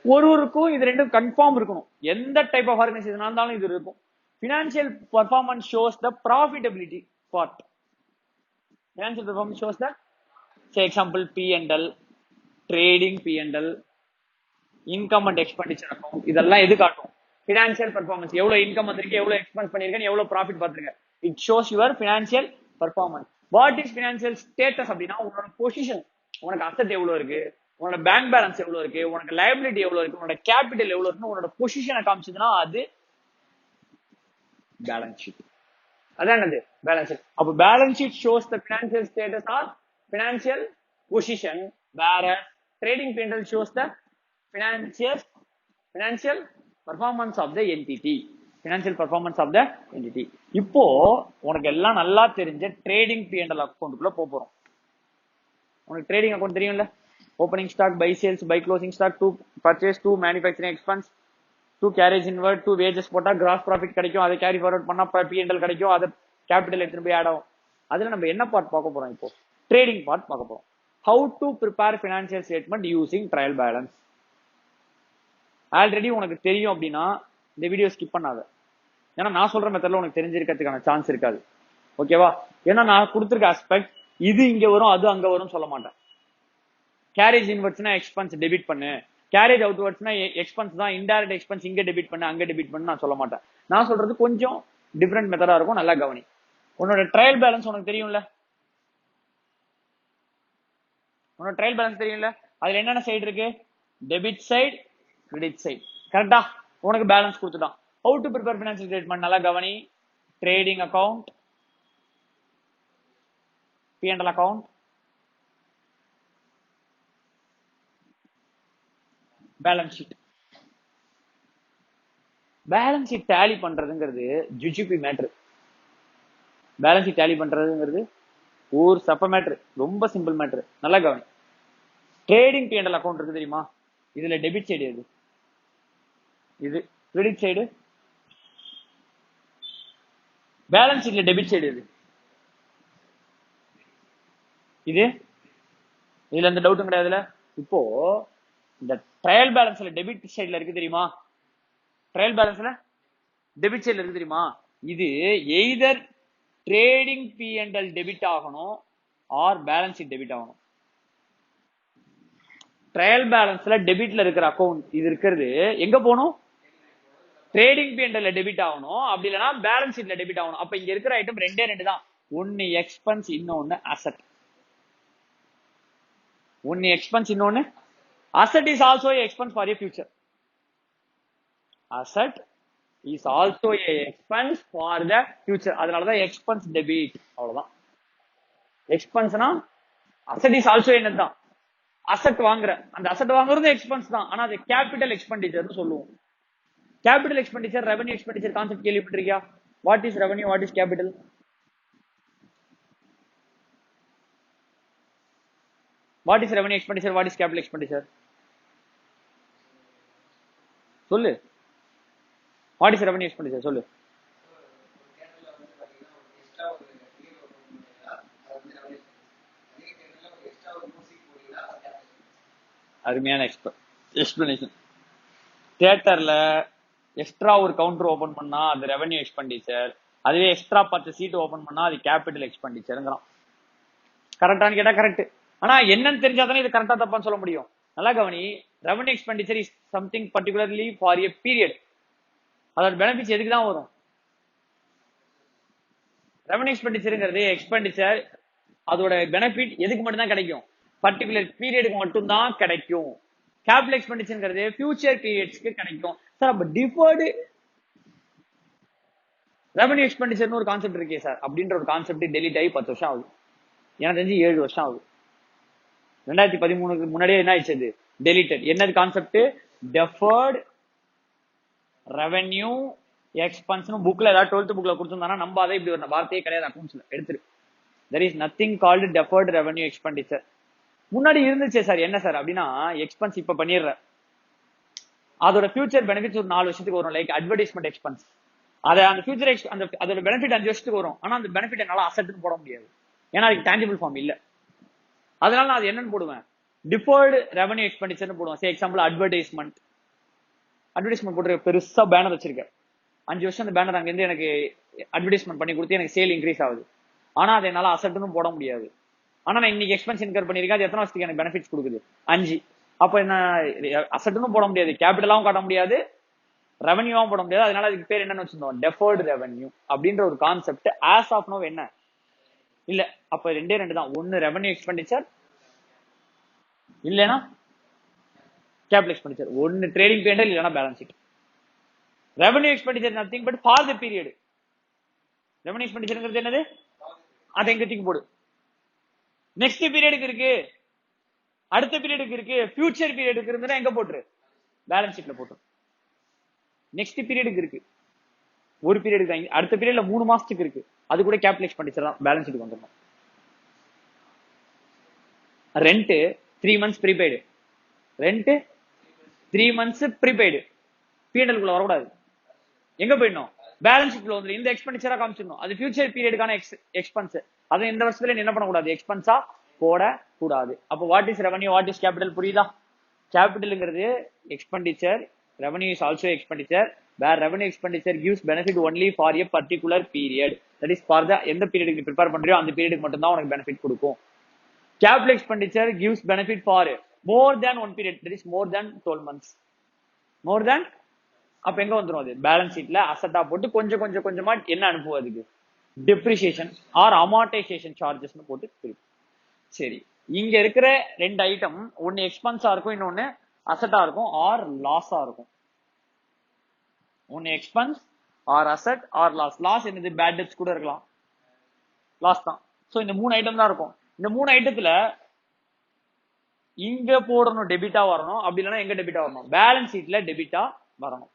ஒருவருக்கும் இது ரெண்டும் கன்ஃபார்ம் இருக்கணும். எந்த டைப் ஆஃப் ஆர்கனைசேஷன் இருந்தாலும் இது இருக்கும். financial performance shows the profitability part. financial performance shows the, say example, P&L, trading P&L, income and expenditure account, இதெல்லாம் எது காட்டும்? financial performance. எவ்வளவு இன்கம் வந்திருக்கு, எவ்வளவு எக்ஸ்பென்ஸ் பண்ணிருக்கேன், எவ்வளவு ப்ராஃபிட் பார்த்திருக்கேன். it shows your financial performance. what is financial status அப்படின்னா உன்னோட பொசிஷன், உனக்கு அசெட் எவ்வளவு இருக்கு, உன்னோட பேங்க் பேலன்ஸ் எவ்வளவு இருக்கு, உனக்கு லைபிலிட்டி எவ்வளவு இருக்கு, உன்னோட கேபிட்டல் எவ்வளவு இருக்கு, உன்னோட பொசிஷனை காமிச்சதுன்னா அது பேலன்ஸ் ஷீட். அதான் என்னது பேலன்ஸ் ஷீட். அப்ப balance sheet shows the financial status or financial position, வேற trading P&L shows the financial performance of the entity. financial performance of the entity. இப்போ உனக்கு எல்லாம் நல்லா தெரிஞ்ச ட்ரேடிங் P&L அக்கௌண்ட்டுக்குள்ள போறோம். உனக்கு ட்ரேடிங் அக்கௌண்ட் தெரியும்ல, opening stock, by sales, by closing stock, to purchase, to manufacturing expense, to carriage inward, to wages போட்டா கிராஸ் ப்ராஃபிட் கிடைக்கும், அதை கேரி ஃபார்வர்ட் பண்ணா P&L கிடைக்கும், அதை கேபிட்டல் எடுத்துட்டு போய் ஆட் ஆகும். அதுல நம்ம என்ன பார்ட் பார்க்க போறோம்? இப்போ ட்ரேடிங் பார்ட் பார்க்க போறோம். How to prepare financial statement using trial balance. Already உனக்கு தெரியும் அப்படின்னா இந்த வீடியோ ஸ்கிப் பண்ணாத, ஏன்னா நான் சொல்ற மெத்தட்ல உனக்கு தெரிஞ்சிருக்கிறதுக்கான சான்ஸ் இருக்காது. ஓகேவா? ஏன்னா நான் கொடுத்துருக்க ஆஸ்பெக்ட் இது இங்க வரும் அது அங்க வரும் சொல்ல மாட்டேன். கேரேஜ் இன்வெர்ட்ஸ்னா எக்ஸ்பென்ஸ் டெபிட் பண்ணு, கேரேஜ் அவுட்வர்ட்ஸ்னா எக்ஸ்பென்ஸ் தான், இன்டைரக்ட் எக்ஸ்பென்ஸ் இங்க டெபிட் பண்ணு அங்க டெபிட் பண்ணு நான் சொல்ல மாட்டேன். நான் சொல்றது கொஞ்சம் டிஃபரெண்ட் மெத்தடா இருக்கும், நல்லா கவனி. உன்னோட ட்ரையல் பேலன்ஸ் உனக்கு தெரியும்ல, உன்னோட ட்ரையல் பேலன்ஸ் தெரியும்ல, அதுல என்னென்ன சைடு இருக்கு? Debit side, credit side. கரெக்டா? உனக்கு பேலன்ஸ் கொடுத்துட்டான். How to prepare financial statement நல்லா கவனி. Trading account, P&L account, balance sheet. Balance sheet tally பண்றதுங்கிறது ஜுஜிபி மேட்ரு. பேலன்ஸ் ஷீட் டேலி பண்றதுங்கிறது ஒரு சப்ப மேட்ரு, ரொம்ப சிம்பிள் மேட்ரு, நல்லா கவனி. ட்ரேடிங் P&L அக்கவுண்ட் இருக்கு தெரியுமா, இதுல டெபிட் சைடு எது? இது. Credit side. பேலன்ஸ் ஷீட்ல டெபிட் சைடு எது? இது. இதுல எந்த டவுட்டும் கிடையாதுல. இப்போ இந்த ட்ரையல் பேலன்ஸ்ல டெபிட் சைடுல இருக்கு தெரியுமா, ட்ரையல் பேலன்ஸ்ல டெபிட் சைடுல இருக்கு தெரியுமா, இது எய்தர் ட்ரேடிங் P&L டெபிட் ஆகணும் ஆர் பேலன்ஸ் ஷீட் டெபிட் ஆகணும். ட்ரையல் பேலன்ஸ்ல டெபிட்ல இருக்கிற அக்கவுண்ட் இது இருக்கிறது எங்க போகணும்? ட்ரேடிங் P&L டெபிட் ஆகணும், அப்படி இல்லைன்னா பேலன்ஸ் ஷீட்ல டெபிட் ஆகணும். அப்ப இங்க இருக்கிற ஐட்டம் ரெண்டே ரெண்டு தான், ஒன்னு எக்ஸ்பென்ஸ் இன்னொன்னு அசெட். ஒன்னு எக்ஸ்பென்ஸ் இன்னொன்னு asset is also a expense for a future. Asset is also a expense for the future. அதனாலதான் expense debit. அவ்வளவுதான். எக்ஸ்பென்ஸ்னா asset is also என்னதான், அசெட் வாங்குற அந்த அசெட் வாங்குறது எக்ஸ்பென்ஸ் தான், ஆனா அது கேபிட்டல் எக்ஸ்பெண்டிச்சர்னு சொல்லுவோம். Capital expenditure, revenue expenditure concept கேள்விப்பட்டிருக்கியா? What is revenue, what is capital? What is revenue expenditure? What is capital expenditure? சொல்லு. வாட் இஸ் ரெவன்யூ எக்ஸ்பெண்டிச்சர் சொல்லு. அருமையான எக்ஸ்பிளனேஷன். தியேட்டர்ல எக்ஸ்ட்ரா ஒரு கவுண்டர் ஓபன் பண்ணா அது ரெவன்யூ எக்ஸ்பெண்டிச்சர், அதுவே எக்ஸ்ட்ரா 10 சீட் ஓபன் பண்ணா அது கேபிட்டல் எக்ஸ்பெண்டிச்சர்ங்கிறான். கரெக்டானு கேட்டா கரெக்ட். ஆனா என்னன்னு தெரிஞ்சாதானே இது கரெக்டா தப்பான்னு சொல்ல முடியும். நல்லா கவனி. Revenue expenditure is something particularly for a period. அதோட பெனிஃபிட்ஸ் எதுக்கு தான் வரும்? ரெவன்யூ எக்ஸ்பெண்டிச்சர்ங்கிறது எக்ஸ்பெண்டிச்சர், அதோட பெனிஃபிட் எதுக்கு மட்டும் தான் கிடைக்கும்? பர்டிகுலர் பீரியடுக்கு மட்டும் தான் கிடைக்கும். கேபிட்டல் எக்ஸ்பெண்டிச்சர்ங்கிறது ஃபியூச்சர் பீரியட்ஸ்க்கு கிடைக்கும். சார் அப்ப டிஃபர்டு ரெவன்யூ எக்ஸ்பெண்டிச்சர்னு ஒரு கான்செப்ட் இருக்கே சார் அப்படின்ற ஒரு கான்செப்ட் டெலிட் ஆகி 10 வருஷம் ஆகுது. எனக்கு தெரிஞ்சு 7 வருஷம் ஆகுது. 2013க்கு முன்னாடியே என்ன ஆயிடுச்சு? டெலிட்டட். என்னது கான்செப்ட்? Deferred revenue expense. புக்ல ஏதாவது 12th புக்ல கொடுத்திருந்தானா நம்ம அதை இப்படி ஒரு வார்த்தையே கிடையாது அக்கௌண்ட்ஸ்ல எடுத்துரு. there is nothing called deferred revenue expenditure. முன்னாடி இருந்துச்சு சார். என்ன சார் அப்படின்னா எக்ஸ்பென்ஸ் இப்ப பண்ணிடுற அதோட ஃபியூச்சர் பெனிஃபிட்ஸ் ஒரு 4 வருஷத்துக்கு வரும். Like advertisement expense. அந்த ஃபியூச்சர் அதோட பெனிஃபிட் 5 வருஷத்துக்கு வரும். ஆனா அந்த பெனிஃபிட் என்னால அசெட்னு போட முடியாது, ஏன்னா அதுக்கு டேஞ்சிபிள் ஃபார்ம் இல்ல. அதனால நான் அது என்னன்னு போடுவேன்? டிஃபர்டு ரெவன்யூ எக்ஸ்பெண்டிச்சர்னு போடுவேன். சே எக்ஸாம்பிள் அட்வர்டைஸ்மெண்ட் போட்டு பெருசா பேனர் வச்சிருக்கேன். 5 வருஷம் அந்த பேனர் அங்கிருந்து எனக்கு அட்வர்டைஸ்மெண்ட் பண்ணி கொடுத்து எனக்கு சேல் இன்க்ரீஸ் ஆகுது. ஆனா அதை என்னால அசெட்னு போட முடியாது. ஆனா நான் இன்னைக்கு எக்ஸ்பென்ஸ் இன்கர் பண்ணிருக்கேன். அது எத்தனை வருஷத்துக்கு எனக்கு பெனிஃபிட்ஸ் கொடுக்குது? 5. அப்ப என்ன அசெட்னு போட முடியாது, கேபிட்டலாவும் காட்ட முடியாது, ரெவன்யூவும் போட முடியாது. அதனால அதுக்கு பேர் என்னன்னு வச்சிருந்தோம்? டெஃபர்டு ரெவன்யூ அப்படின்ற ஒரு கான்செப்ட். ஆஸ் ஆஃப் நோ என்ன இல்ல. அப்ப 2 தான். ஒன்னு ரெவன்யூ எக்ஸ்பெண்டிச்சர், இல்லைன்னா கேபிட்டல் எக்ஸ்பெண்டிச்சர். ஒன்னு ட்ரேடிங் P&L இல்லைன்னா balance sheet. Revenue expenditure nothing but for the period. Revenue எக்ஸ்பெண்டிச்சர்ங்கிறது என்னது? அதை எங்க தூக்கி போடு. நெக்ஸ்ட் பீரியடுக்கு இருக்கு, அடுத்த பீரியடுக்கு இருக்கு, ஃபியூச்சர் பீரியடுக்கு இருந்தா எங்க போட்டுரு? பேலன்ஸ் ஷீட்ல போட்டு. நெக்ஸ்ட் பீரியடுக்கு இருக்கு, ஒரு பீரியடுக்கு, அடுத்த பீரியட்ல 3 மாசத்துக்கு இருக்கு, அது கூட கேபிட்டல் எக்ஸ்பெண்டிச்சர் தான், பேலன்ஸ் ஷீட்டுக்கு வந்துடணும். Rent 3 months prepaid, rent 3 months prepaid P&L குள்ள வரக்கூடாது. எங்க போயிடணும்? பேலன்ஸ் ஷீட்ல வந்து இந்த எக்ஸ்பெண்டிச்சரா காமிச்சிடணும். அது ஃபியூச்சர் பீரியடுக்கான எக்ஸ்பென்ஸ். அதை இந்த வருஷத்துல என்ன பண்ணக்கூடாது? எக்ஸ்பென்ஸா போட கூடாது. அப்போ what is revenue, what is capital? புரியுதா? கேபிட்டல்ங்கிறது expenditure, revenue is also expenditure, where revenue expenditure gives benefit only for a particular period. That is for the எந்த பீரியடுக்கு ப்ரிப்பேர் பண்றியோ அந்த பீரியடுக்கு மட்டும் தான் உனக்கு பெனிஃபிட் கொடுக்கும். Capital expenditure gives benefit for more than 1 period, that is more than 12 months. More than, அப்ப எங்க வந்துரும்? அது பேலன்ஸ் ஷீட்ல அசெட்டா போட்டு கொஞ்சம் கொஞ்சம் கொஞ்சமா என்ன அனுப்புவோம்? அதுக்கு டெப்ரிசியேஷன் ஆர் அமார்டைசேஷன் சார்ஜஸ் போட்டு பிரிக்கும். சரி, இங்க இருக்கிற 2 ஐட்டம், ஒன்னு எக்ஸ்பென்ஸா இருக்கும், இன்னொன்னு அசெட்டா இருக்கும் ஆர் லாஸா இருக்கும். ஒன்னு expense or asset or loss. Loss என்னது? பேட் டெப்ட்ஸ் கூட இருக்கலாம், லாஸ் தான். சோ இந்த 3 ஐட்டம் தான் இருக்கும். இந்த 3 ஐட்டத்துல இங்க போடணும், டெபிட்டா வரணும். அப்படி இல்லைன்னா எங்க டெபிட்டா வரணும்? பேலன்ஸ் ஷீட்ல டெபிட்டா வரணும்.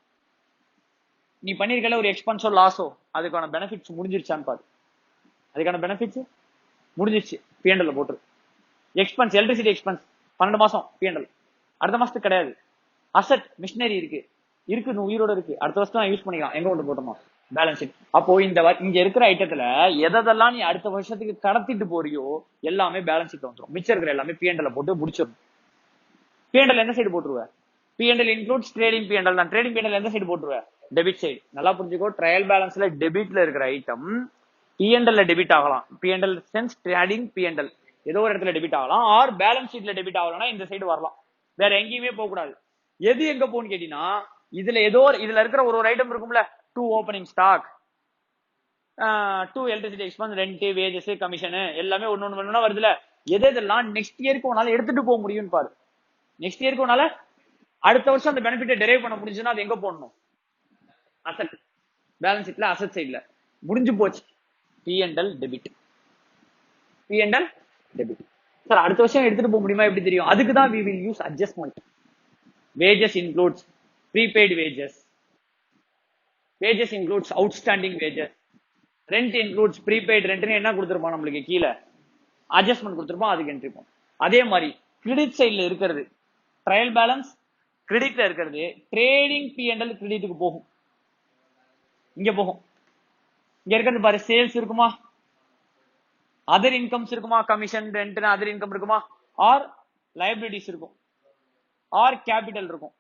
நீ பண்ணிருக்கல ஒரு எக்ஸ்பென்ஸோ லாஸோ, அதுக்கான பெனிஃபிட்ஸ் முடிஞ்சிருச்சான்னு பாரு. அதுக்கான பெனிஃபிட்ஸ் முடிஞ்சிருச்சு, P&L போட்டுரு. எக்ஸ்பென்ஸ் எலக்ட்ரிசிட்டி எக்ஸ்பென்ஸ் 12 மாசம் P&L, அடுத்த மாசத்துக்கு கிடையாது. அசெட் மிஷினரி இருக்கு, நீ உயிரோட இருக்கு, அடுத்த வருஷம் நான் யூஸ் பண்ணிக்கலாம், எங்க கொண்டு போட்டோமா? Balance sheet. அப்போ இங்க இருக்கிற ஐட்டத்துல எதெல்லாம் நீ அடுத்த வருஷத்துக்கு கடத்திட்டு போறியோ எல்லாமே பேலன்ஸ் ஷீட்ல வந்துடும். மிச்சம் இருக்கிற எல்லாமே P&L போட்டு முடிச்சிடும். P&L எந்த side போட்டுருவ? P&L includes trading P&L தான். ட்ரேடிங் P&L எந்த சைடு போட்டுருவ? Debit side. நல்லா புரிஞ்சுக்கோ, ட்ரையல் பேலன்ஸ்ல டெபிட்ல இருக்கிற ஐட்டம் P&L டெபிட் ஆகலாம். P&L சென்ஸ் ட்ரேடிங் P&L ஏதோ ஒரு இடத்துல டெபிட் ஆகலாம், ஆர் பேலன்ஸ் ஷீட்ல டெபிட் ஆகலாம். இந்த சைடு வரலாம், வேற எங்கேயுமே போக கூடாது. எது எங்க போன்னு கேட்டீங்கன்னா, இதுல இருக்கிற ஒரு ஐட்டம் இருக்கும்ல, 2 opening stock, 2 electricity expense, rent, wages, commission, எல்லாமே ஒன்னு வருதுல. எதெல்லாம் நெக்ஸ்ட் இயருக்கு உன்னால எடுத்துட்டு போக முடியும்னு பாரு. நெக்ஸ்ட் இயருக்கு உன்னால அடுத்த வருஷம் அந்த பெனிஃபிட்டை டெரைவ் பண்ண முடிஞ்சுன்னா அது எங்க போடணும்? அசெட். பேலன்ஸ் ஷீட்ல அசெட் சைடுல முடிஞ்சு போச்சு. P&L debit, P&L debit. Sir அடுத்த வருஷம் எடுத்துட்டு போக முடியுமா? எப்படி தெரியும்? அதுக்கு தான் we will use adjustment. wages includes prepaid wages, wages includes outstanding wages, rent includes prepaid rent. என்ன கொடுத்துருப்போம் நம்மளுக்கு? கீழே அட்ஜஸ்ட்மெண்ட் கொடுத்துருப்போம், அதுக்கு என்ட்ரி போகும். அதே மாதிரி கிரெடிட் சைட்ல இருக்கிறது ட்ரையல் பேலன்ஸ், கிரெடிட்ல இருக்கிறது ட்ரேடிங் P&L கிரெடிட்டுக்கு போகும், இங்க போகும். இங்க இருக்கிறது பாரு, சேல்ஸ் இருக்குமா, அதர் இன்கம்ஸ் இருக்குமா, கமிஷன் ரெண்ட் அதர் இன்கம் இருக்குமா, ஆர் லைபிலிட்டிஸ் இருக்கும், ஆர் கேபிட்டல் இருக்கும்.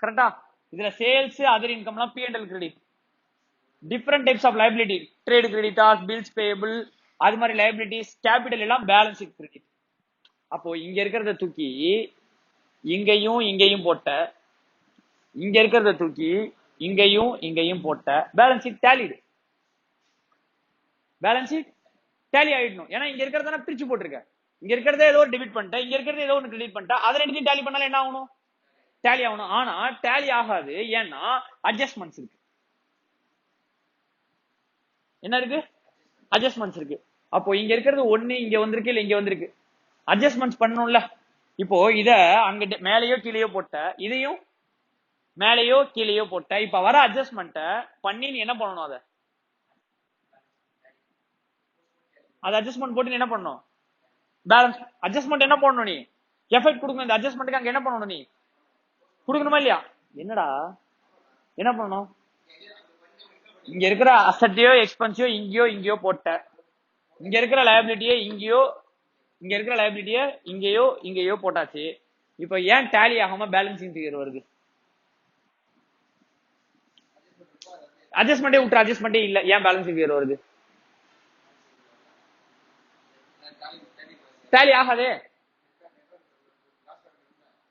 கரெக்டா? இதுல சேல்ஸ் அதர் இன்கம்லாம் P&L credit. Different types of liability, trade creditors, bills payable, அது மாதிரி லைபிலிட்டிஸ், கேபிட்டல் எல்லாம் பேலன்ஸ் ஷீட் கிரெடிட். அப்போ இங்க இருக்கிறத தூக்கி இங்கேயும் இங்கேயும் போட்ட, இங்க இருக்கிறத தூக்கி இங்கேயும் இங்கேயும் போட்ட, balance sheet tallied, balance sheet tally ஆயிடணும். ஏன்னா இங்க இருக்கிறத பிரிச்சு போட்டிருக்க, இங்க இருக்கிறத ஏதோ ஒரு டெபிட் பண்ணிட்டேன், இங்க இருக்கிறத ஏதோ ஒன்று கிரெடிட் பண்ணிட்டேன், அதை ரெண்டுத்தையும் டேலி பண்ணாலும் என்ன ஆகணும், டேலி ஆகணும். ஆனா டேலி ஆகாது, ஏன்னா அட்ஜஸ்ட்மெண்ட்ஸ் இருக்கு. என்ன இருக்கு? அட்ஜஸ்ட்மெண்ட்ஸ் இருக்கு. அப்போ இங்க இருக்கிறது ஒண்ணு இங்க வந்திருக்கு, இல்ல இங்க வந்திருக்கு, அட்ஜஸ்ட்மெண்ட்ஸ் பண்ணணும்ல. இப்போ இத அங்க மேலேயோ கீழேயோ போட்ட, இதையும் மேலேயோ கீழேயோ போட்ட, இப்ப வர அட்ஜஸ்ட்மெண்ட்ட பண்ணி நீ என்ன பண்ணணும், அதை அட்ஜஸ்ட்மெண்ட் போட்டு நீ என்ன பண்ணணும், பேலன்ஸ் அட்ஜஸ்ட்மெண்ட் என்ன பண்ணணும், நீ எஃபெக்ட் கொடுக்கணும். இந்த அட்ஜஸ்ட்மெண்ட்டுக்கு அங்க என்ன பண்ணணும், நீ கொடுக்கணுமா இல்லையா? என்னடா என்ன பண்ணணும், இங்க இருக்கிற அசட்டையோ எக்ஸ்பென்ஸையோ இங்கேயோ இங்கேயோ போட்ட, இங்க இருக்கிற லயபிலிட்டியே இங்கேயோ, இங்க இருக்கிற லயபிலிட்டியே இங்கேயோ இங்கேயோ போட்டாச்சு. இப்ப ஏன் டேலி ஆகாம பேலன்சிங் ஃபிகர் வருது? அட்ஜஸ்ட்மெண்டே விட்டு, அட்ஜஸ்ட்மெண்டே இல்ல, ஏன் பேலன்சிங் ஃபிகர் வருது? டேலி ஆகாதே,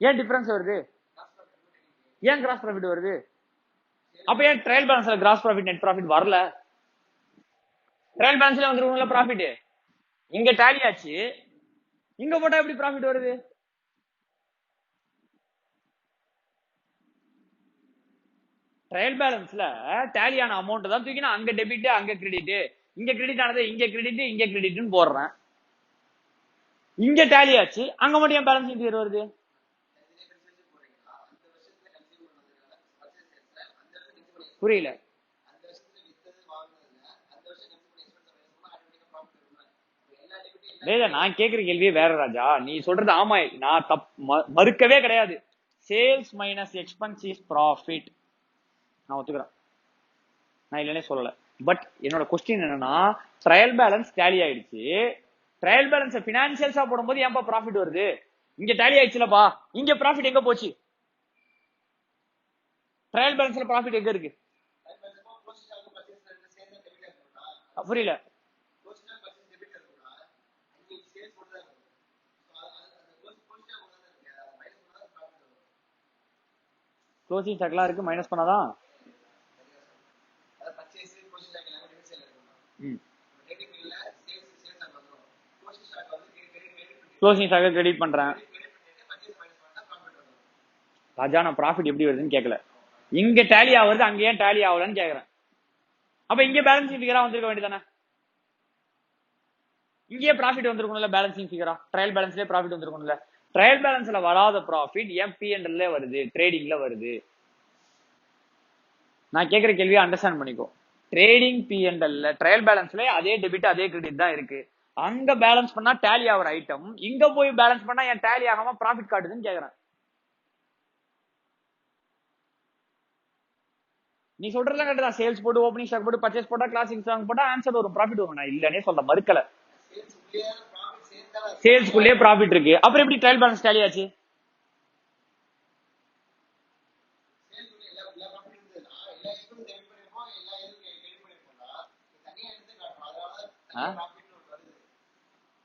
ஏன் டிஃபரன்ஸ் வருது, ஏன் கிராஸ் ப்ராஃபிட் வருது? அப்ப ஏன் ட்ரையல் பேலன்ஸ்ல கிராஸ் ப்ராஃபிட் நெட் ப்ராஃபிட் வரல? ட்ரையல் பேலன்ஸ்ல வந்துருக்கும்ல ப்ராஃபிட், இங்க டேலி ஆச்சு, இங்க போட்டா எப்படி ப்ராஃபிட் வருது? ட்ரையல் பேலன்ஸ்ல டேலியான அமௌண்ட் தான் தூக்கி நான் அங்க டெபிட் அங்க கிரெடிட், இங்க கிரெடிட் ஆனது இங்க கிரெடிட் இங்க கிரெடிட்னு போடுறேன். இங்க டேலி ஆச்சு, அங்க மட்டும் ஏன் பேலன்ஸ் ஃபிகர் வருது? புரியல. நான் கேக்குற கேள்வியே வேற ராஜா. நீ சொல்றது ஆமா, நான் மறுக்கவே கிடையாது. Sales minus expense is profit, நான் ஒத்துக்கிறேன், நான் இல்லனே சொல்லல. பட் என்னோட கொஸ்டின் என்னன்னா, ட்ரையல் பேலன்ஸ் டேலி ஆயிடுச்சு, ட்ரையல் பேலன்ஸ் பினான்சியல்ஸா போடும்போது ஏன்பா ப்ராஃபிட் வருது? இங்க டேலி ஆயிடுச்சுலப்பா, இங்க ப்ராஃபிட் எங்க போச்சு? ட்ரையல் பேலன்ஸ்ல ப்ராஃபிட் எங்க இருக்கு? புரியல. க்ளோசிங் ஸ்டாக்லாம் இருக்கு, மைனஸ் பண்ணாதான். க்ளோசிங் ஸ்டாக் கிரெடிட் பண்றேன் ராஜா, நான் ப்ராஃபிட் எப்படி வருதுன்னு கேட்கல, இங்க டேலி ஆகுது, அங்க ஏன் டேலி ஆகலன்னு கேக்குறேன். அப்ப இங்க பேலன்சிங் ஃபிகரா வந்திருக்க வேண்டியதானே, இங்கே ப்ராஃபிட் வந்திருக்கும்ல, பேலன்சிங் ஃபிகரா ட்ரையல் பேலன்ஸ்லயே ப்ராஃபிட் வந்திருக்கும்ல. ட்ரையல் பேலன்ஸ்ல வராத ப்ராஃபிட் ஏன் P&L வருது, ட்ரேடிங்ல வருது? நான் கேக்குற கேள்வியை அண்டர்ஸ்டாண்ட் பண்ணிக்கோ. ட்ரேடிங் P&L ட்ரையல் பேலன்ஸ்ல அதே டெபிட் அதே கிரெடிட் தான் இருக்கு, அங்க பேலன்ஸ் பண்ணா டேலி ஆகிற ஐட்டம் இங்க போய் பேலன்ஸ் பண்ணா ஏன் டேலி ஆகாம ப்ராஃபிட் காட்டுதுன்னு கேக்குறேன். நீ சொல்றதுலாம் கரெக்ட் தான், சேல்ஸ் போட்டு ஓப்பனிங் ஸ்டாக் போட்டு பர்ச்சேஸ் போட்டா கிளாசிங் ஸ்டாக் போட்டா ஆன்சர் வரும், ப்ராஃபிட் வரும், நான் இல்லனே சொல்ல மறுக்கல. சேல்ஸ்க்குள்ளே ப்ராஃபிட் இருக்கு, அப்புறம் எப்படி ட்ரையல் பேலன்ஸ் டேலி ஆச்சு?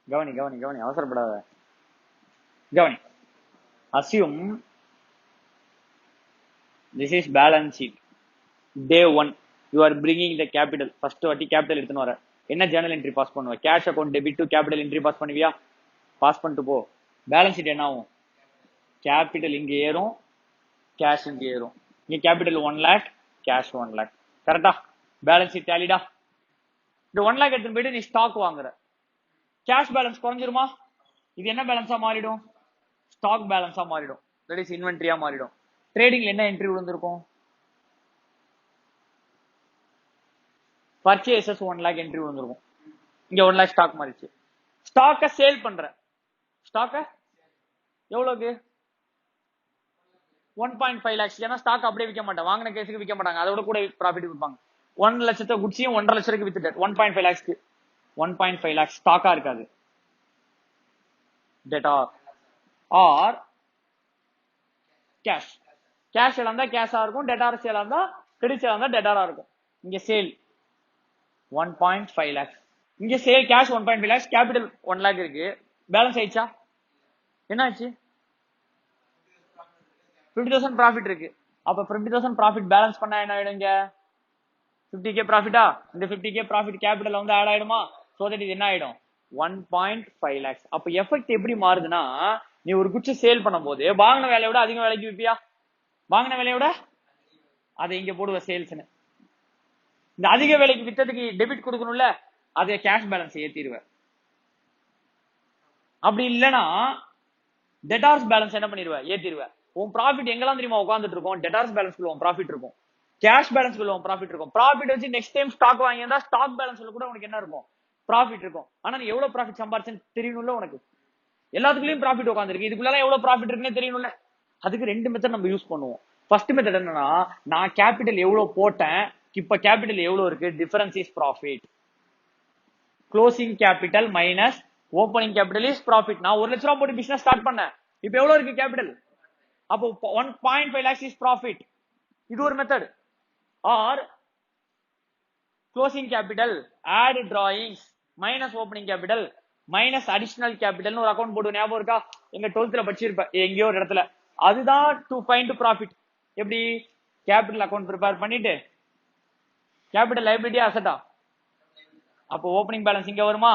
கவனி கவனி கவனி, அவசரப்படாத, கவனி. Assume this is balance sheet, day 1 you are bringing the capital, first வாட்டி கேபிட்டல் எடுத்துன்னு வர, என்ன ஜர்னல் என்ட்ரி பாஸ் பண்ணுவ? Cash account debit to capital entry pass பண்ணுவியா? பாஸ் பண்ணிட்டு போ. பேலன்ஸ் ஷீட் என்ன ஆகும்? கேபிட்டல் இங்க ஏறும், கேஷ் இங்க ஏறும். இங்க கேபிட்டல் 1 lakh, கேஷ் 1 lakh, கரெக்டா? பேலன்ஸ் ஷீட் டேலிடா. இந்த 1 lakh எடுத்துன்னு போயிட்டு நீ ஸ்டாக் வாங்குற, கேஷ் பேலன்ஸ் குறைஞ்சிருமா? இது என்ன பேலன்ஸா மாறிடும்? ஸ்டாக் பேலன்ஸா மாறிடும், தட் இஸ் இன்வென்ட்ரியா மாறிடும். ட்ரேடிங்ல என்ன என்ட்ரி விழுந்திருக்கும்? பர்ச்சேசஸ் 1 lakh என்ட்ரி விழுந்திருக்கும், இங்க 1 lakh ஸ்டாக் மாறிச்சு. ஸ்டாக்க சேல் பண்ற, ஸ்டாக்க எவ்வளவுக்கு? 1.5 lakhs. ஏன்னா ஸ்டாக் அப்படியே விற்க மாட்டாங்க, வாங்கின கேஸுக்கு விற்க மாட்டாங்க, அதோட கூட ப்ராஃபிட் விற்பாங்க. 1 லட்சத்தை குட்சியும் 1.5 லட்சத்துக்கு வித்துட்டு 1.5 lakhsக்கு 1.5 lakhs ஸ்டாக்கா இருக்காது. Debtor R cash. கேஷ் சேலா இருந்தா கேஷா இருக்கும், டெட்டார் சேலா இருந்தா கிரெடிட் சேலா இருந்தா டெட்டாரா இருக்கும். இங்க சேல் 1.5 lakhs, இங்க sale cash 1.5 lakhs, capital 1 lakh இருக்கு. பேலன்ஸ் ஆயிடுச்சா? என்ன ஆச்சு? 50,000 ப்ராஃபிட் இருக்கு. அப்ப 50,000 ப்ராஃபிட் பேலன்ஸ் பண்ணா என்ன ஆயிடும்? இங்க 50k ப்ராஃபிட்டா, இந்த 50k ப்ராஃபிட் கேபிட்டல் வந்து ஆட் ஆயிடுமா? சோ தட் இது என்ன ஆயிடும்? 1.5 lakhs. அப்ப எஃபெக்ட் எப்படி மாறுதுன்னா, நீ ஒரு குச்சி சேல் பண்ணும்போது வாங்கின வேலையை விட அதிக விலைக்கு விற்பியா? வாங்கின விலையை விட அதை இங்க போடுவ சேல்ஸ்னு. இந்த அதிக விலைக்கு வித்ததுக்கு டெபிட் கொடுக்கணும்ல, அதை கேஷ் பேலன்ஸ் ஏத்திடுவேன். அப்படி இல்லைன்னா டெட்டார்ஸ் பேலன்ஸ் என்ன பண்ணிடுவேன்? ஏத்திடுவேன். உன் ப்ராஃபிட் எங்கெல்லாம் தெரியுமா உட்காந்துட்டு இருக்கும்? டெட்டார்ஸ் பேலன்ஸ் உன் ப்ராஃபிட் இருக்கும், கேஷ் பேலன்ஸ் உன் ப்ராஃபிட் இருக்கும். ப்ராஃபிட் வச்சு நெக்ஸ்ட் டைம் ஸ்டாக் வாங்கியிருந்தா ஸ்டாக் பேலன்ஸ் கூட உனக்கு என்ன இருக்கும்? ப்ராஃபிட் இருக்கும். ஆனா நீ எவ்வளவு ப்ராஃபிட் சம்பாரிச்சேன்னு தெரியணும்ல உனக்கு. எல்லாத்துக்குள்ளயும் ப்ராஃபிட் உட்காந்துருக்கு, இதுக்குள்ள எவ்வளவு ப்ராஃபிட் இருக்குன்னு தெரியணும்ல. அதுக்கு 2 மெத்தட் நம்ம யூஸ் பண்ணுவோம். ஃபர்ஸ்ட் மெத்தட் என்னன்னா, நான் கேபிட்டல் எவ்வளவு போட்டேன், இப்ப கேபிட்டல் எவ்வளவு இருக்கு, difference is profit. Closing capital minus opening capital is profit. நான் 1 லட்ச ரூபாய் போட்டு பிசினஸ் ஸ்டார்ட் பண்ணேன், இப்ப எவ்வளவு இருக்கு கேபிட்டல்? அப்போ 1.5 lakhs இஸ் ப்ராஃபிட். இது ஒரு method. Or closing capital add drawings minus opening capital minus additional capital ஒரு அக்கௌண்ட் போட்டு ஞாபகம் இருக்கா? எங்க 12th படிச்சிருப்பேன் எங்கேயோ ஒரு இடத்துல. அதுதான் டு ஃபைண்ட் ப்ராஃபிட். எப்படி? கேபிட்டல் அக்கௌண்ட் ப்ரிப்பேர் பண்ணிட்டு கேபிட்டல் லைபிலிட்டி அசெட்டா, அப்போ ஓப்பனிங் பேலன்ஸ் இங்க வருமா,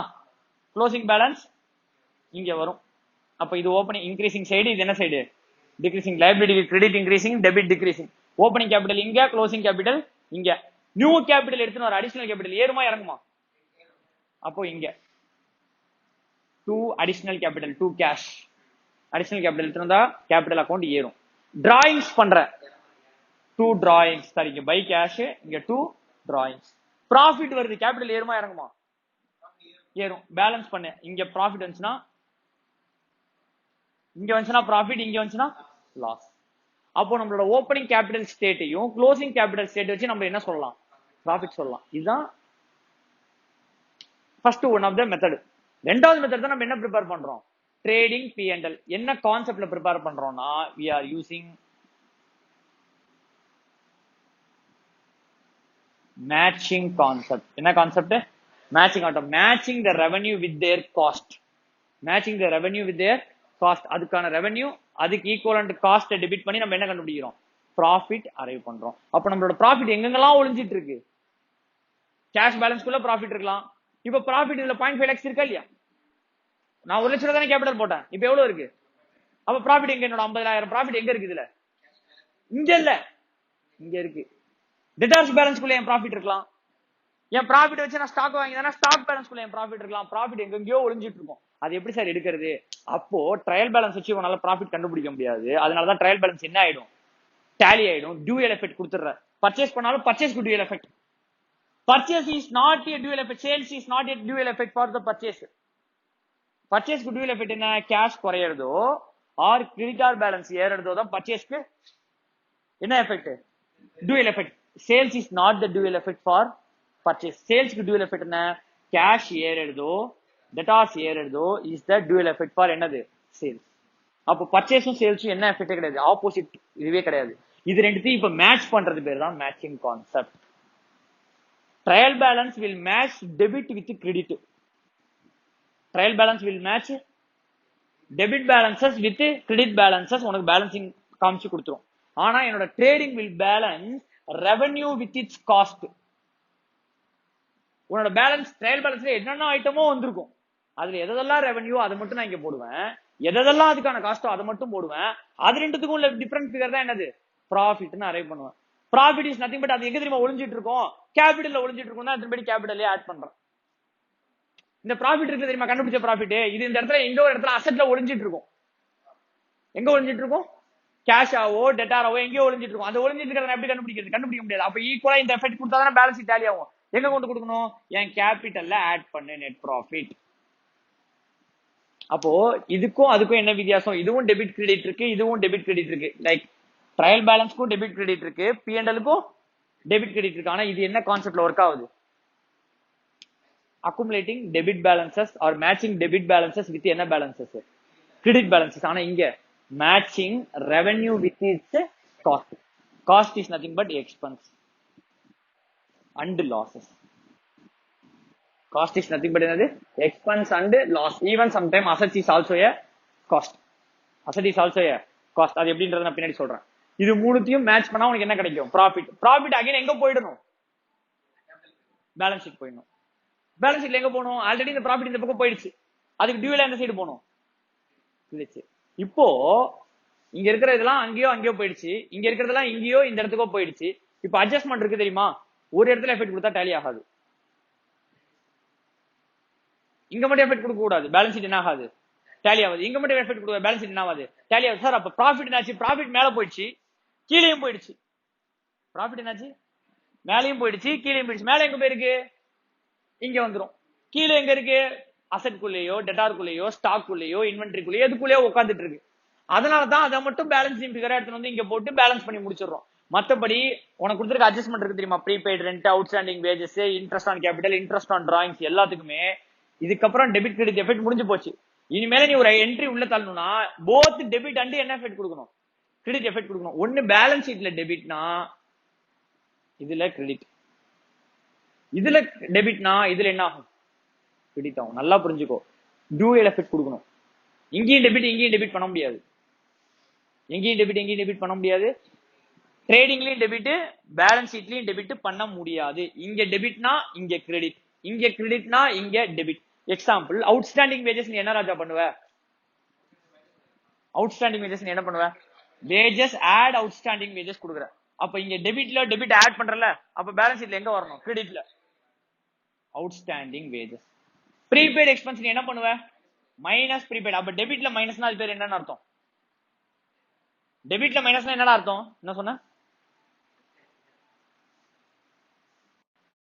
க்ளோசிங் பேலன்ஸ் இங்க வரும். அப்ப இது ஓப்பனிங் இன்க்ரீசிங் சைடு, இது என்ன side? Decreasing. Liability credit increasing, debit decreasing. Opening capital இங்க, க்ளோசிங் கேபிட்டல் இங்க. நியூ கேபிட்டல் எடுத்துன்னு வர அடிஷனல் கேபிட்டல் ஏறுமா இறங்குமா? அப்போ இங்க 2 additional capital 2 cash additional capital எடுத்துருந்தா கேபிட்டல் அக்கௌண்ட் ஏறும். டிராயிங்ஸ் பண்ற 2 டிராயிங்ஸ் சாரி, இங்க பை கேஷ், இங்க 2 டிராயிங்ஸ். ப்ராஃபிட் வருது, கேபிட்டல் ஏறுமா இறங்குமா? ஏறும். பேலன்ஸ் பண்ணு, இங்க ப்ராஃபிட் வந்துச்சுன்னா இங்க வந்துச்சுன்னா ப்ராஃபிட், இங்க வந்துச்சுன்னா லாஸ். அப்போ நம்மளோட ஓப்பனிங் கேபிட்டல் ஸ்டேட்டையும் க்ளோசிங் கேபிட்டல் ஸ்டேட் வச்சு நம்ம என்ன சொல்லலாம்? ப்ராஃபிட் சொல்லலாம். இதுதான் first one of the method. ரெண்டாவது மெத்தட் தான் நம்ம என்ன ப்ரிப்பேர் பண்றோம்? Trading P&L. என்ன கான்செப்ட்ல ப்ரிப்பேர் பண்றோம்னா, we are using matching concept. என்ன concept? Matching concept. Matching the revenue with their cost. Matching the revenue with their cost. அதுக்கான ரெவென்யூ அதுக்கு ஈக்குவலன்ட் காஸ்ட் டெபிட் பண்ணி நம்ம என்ன கண்டுபிடிக்கிறோம்? ப்ராஃபிட் அரைவ் பண்றோம். அப்ப நம்மளோட ப்ராஃபிட் எங்கெங்கெல்லாம் ஒளிஞ்சிட்டு இருக்கு? கேஷ் பேலன்ஸ்க்குள்ள ப்ராஃபிட் இருக்கலாம். இப்ப ப்ராஃபிட் இதுல 0.5 lakhs இருக்கா இல்லையா? நான் 1 லட்சம் தானே கேபிட்டல் போட்டேன், இப்ப எவ்வளவு இருக்கு? அப்ப ப்ராஃபிட் எங்க? என்னோட 50,000 ப்ராஃபிட் எங்க இருக்கு? இதுல இங்க இல்ல, இங்க இருக்கு. டெட்டார்ஸ் பேலன்ஸ்க்குள்ள என் ப்ராஃபிட் இருக்கலாம். என் ப்ராஃபிட் வச்சு நான் ஸ்டாக் வாங்கினா ஸ்டாக் பேலன்ஸ்க்குள்ள என் ப்ராஃபிட் இருக்கலாம். ப்ராஃபிட் எங்கெங்கயோ ஒளிஞ்சிட்டு இருக்கும். அது எப்படி சார் எடுக்கிறது? அப்போ ட்ரையல் பேலன்ஸ் வச்சு உன்னால ப்ராஃபிட் கண்டுபிடிக்க முடியாது. அதனாலதான் ட்ரையல் பேலன்ஸ் என்ன ஆயிடும்? டேலி ஆயிடும். டியூயல் எஃபெக்ட் கொடுத்துற. பர்ச்சேஸ் பண்ணாலும் பர்ச்சேஸ்க்கு dual effect. Purchase is not a dual effect. Sales is not a dual effect for the purchase. Purchase க்கு dual effect என்ன? கேஷ் குறையறதோ ஆர் கிரெடிட்டார் பேலன்ஸ் ஏறறதோ தான் பர்ச்சேஸ்க்கு என்ன effect? dual effect. Sales is not the dual effect for purchase. சேல்ஸ்க்கு dual effect என்ன? கேஷ் ஏறறதோ டெட்டார்ஸ் ஏறறதோ is the dual effect for என்னது? சேல்ஸ். அப்போ பர்ச்சேஸும் சேல்ஸும் என்ன எஃபெக்ட் கிடையாது, ஆப்போசிட் இதுவே கிடையாது. இது ரெண்டுத்தையும் இப்ப மேட்ச் பண்றது பேர் தான் matching concept. Trial balance will match debit with credit. Trial balance will match debit balances with credit balances. உனக்கு பேலன்சிங் காமிச்சு கொடுத்துரும். ஆனா என்னோட trading will balance revenue with its cost. உன்னோட பேலன்ஸ் ட்ரையல் பேலன்ஸ்ல என்னென்ன ஐட்டமோ வந்திருக்கும், அதுல எதெல்லாம் ரெவன்யூ அதை மட்டும் நான் இங்க போடுவேன், எதெல்லாம் அதுக்கான காஸ்டோ அதை மட்டும் போடுவேன். அது ரெண்டுத்துக்கும் உள்ள டிஃபரன்ஸ் ஃபிகர் தான் என்னது? ப்ராஃபிட்னு அரைவ் பண்ணுவேன். ப்ராஃபிட் இஸ் நத்திங் பட் அது எங்க தெரியுமா ஒளிஞ்சிட்டு இருக்கும்? கேபிட்டல்ல ஒளிஞ்சிட்டு இருக்கும் தான் திரும்பி கேபிட்டல்லே ஆட் பண்றேன். இந்த ப்ராஃபிட் இருக்கு தெரியுமா, கண்டுபிடிச்ச ப்ராஃபிட், இது இந்த இடத்துல எங்க ஒரு இடத்துல அசெட்ல ஒளிஞ்சிட்டு இருக்கும். எங்க ஒளிஞ்சிட்டு இருக்கும்? கேஷாவோ டெட்டாராவோ எங்கேயோ ஒளிஞ்சிட்டு இருக்கும். அந்த ஒளிஞ்சிட்டு இருக்கிறத எப்படி கண்டுபிடிக்கிறது? கண்டுபிடிக்க முடியாது. அப்ப ஈக்குவலா இந்த எஃபெக்ட் கொடுத்தா தானே பேலன்ஸ் ஷீட் டேலி ஆகும். எங்க கொண்டு கொடுக்கணும்? என் கேபிட்டல்ல ஆட் பண்ணு நெட் ப்ராஃபிட். அப்போ இதுக்கும் அதுக்கும் என்ன வித்தியாசம்? இதுவும் டெபிட் கிரெடிட் இருக்கு, இதுவும் டெபிட் கிரெடிட் இருக்கு. லைக் ட்ரையல் பேலன்ஸ்க்கும் டெபிட் கிரெடிட் இருக்கு, P&L-க்கும் டெபிட் கிரெடிட் இருக்கு. ஆனா இது என்ன கான்செப்ட்ல ஒர்க் ஆகுது? Accumulating debit balances or matching debit balances with என்ன பேலன்சஸ்? Credit balances. ஆனா இங்க matching revenue with its cost. Cost is nothing but expense and losses. Cost is nothing but another expense and loss. Even sometime asset is also a cost. Asset is also a cost. அது எப்படின்றத நான் பின்னாடி சொல்றேன். இது மூணுத்தையும் மேட்ச் பண்ணா உங்களுக்கு என்ன கிடைக்கும்? ப்ராஃபிட். ப்ராஃபிட் அகைன் எங்க போயிடணும்? பேலன்ஸ் ஷீட் போயிடணும். பேலன்ஸ் ஷீட்ல எங்க போகணும்? ஆல்ரெடி இந்த ப்ராஃபிட் இந்த பக்கம் போயிடுச்சு. அதுக்கு டியூல எந்த சைடு போகணும்? இப்போ இங்க இருக்கிற இதெல்லாம் அங்கேயோ போயிடுச்சு, இங்க இருக்கிறதெல்லாம் இங்கேயோ இந்த இடத்துக்கோ போயிடுச்சு. இப்போ அட்ஜஸ்ட்மெண்ட் இருக்கு தெரியுமா? ஒரு இடத்துல எஃபெக்ட் கொடுத்தா டேலி ஆகாது, இங்க மட்டும் எஃபெக்ட் கொடுக்க கூடாது, பேலன்ஸ் ஷீட் என்ன ஆகாது? டேலி ஆகுது. இங்க மட்டும் எஃபெக்ட் கொடுக்க பேலன்ஸ் ஷீட் என்ன ஆகுது? டேலி ஆகுது. சார் அப்ப ப்ராஃபிட் என்னாச்சு? ப்ராஃபிட் மேல போயிடுச்சு, கீழேயும் போயிடுச்சு. ப்ராஃபிட் என்னாச்சு? மேலையும் போயிடுச்சு, கீழேயும் போயிடுச்சு. மேல எங்க போயிருக்கு? இங்க வந்துரும். கீழே எங்க இருக்கு? அசெட்குள்ளேயோ டெட்டார்க்குள்ளேயோ ஸ்டாக்குள்ளேயோ இன்வென்ட்ரிக்குள்ளேயோ எதுக்குள்ளேயோ உட்காந்துட்டு இருக்கு. அதனாலதான் அதை மட்டும் பேலன்சிங் ஃபிகரா எடுத்து வந்து இங்க போட்டு பேலன்ஸ் பண்ணி முடிச்சிடறோம். மத்தபடி உனக்கு கொடுத்துருக்க அட்ஜஸ்ட்மெண்ட் இருக்கு தெரியுமா? Prepaid rent, outstanding wages, interest on capital, interest on drawings, எல்லாத்துக்குமே இதுக்கப்புறம் டெபிட் கிரெடிட் எஃபெக்ட் முடிஞ்சு போச்சு. இனிமேல நீ ஒரு என்ட்ரி உள்ள தள்ளணும்னா போத் டெபிட் அண்ட் என்ன எஃபெக்ட் கொடுக்கணும்? கிரெடிட் எஃபெக்ட் கொடுக்கணும். ஒன்னு பேலன்ஸ் ஷீட்ல டெபிட்னா இதுல கிரெடிட், இதுல டெபிட்னா இதுல என்ன ஆகும்? கிரெடிட் ஆகும். நல்லா புரிஞ்சுக்கோ. டூயல் எஃபெக்ட் கொடுக்கணும். இங்கேயும் டெபிட் பண்ண முடியாது, எங்கேயும் டெபிட் பண்ண முடியாது. ட்ரேடிங்லயும் டெபிட், பேலன்ஸ் ஷீட்லயும் டெபிட் பண்ண முடியாது. இங்க டெபிட்னா இங்க கிரெடிட், இங்க கிரெடிட்னா இங்க டெபிட். எக்ஸாம்பிள், அவுட்ஸ்டாண்டிங் வேஜஸ் நீ என்ன ராஜா பண்ணுவ? அவுட்ஸ்டாண்டிங் வேஜஸ் நீ என்ன பண்ணுவ? வேஜஸ் ஆட் அவுட்ஸ்டாண்டிங் வேஜஸ் கொடுக்குற. அப்ப இங்க டெபிட்ல டெபிட் ஆட் பண்றல, அப்ப பேலன்ஸ் ஷீட்ல எங்க வரணும்? கிரெடிட்ல. Outstanding wages. ப்ரீபெய்ட் எக்ஸ்பென்ஸ் நீ என்ன பண்ணுவ? Minus prepaid. அப்ப டெபிட்ல மைனஸ்னா அது பேர் என்னன்னு அர்த்தம்? டெபிட்ல மைனஸ்னா என்னடா அர்த்தம்? என்ன சொன்ன?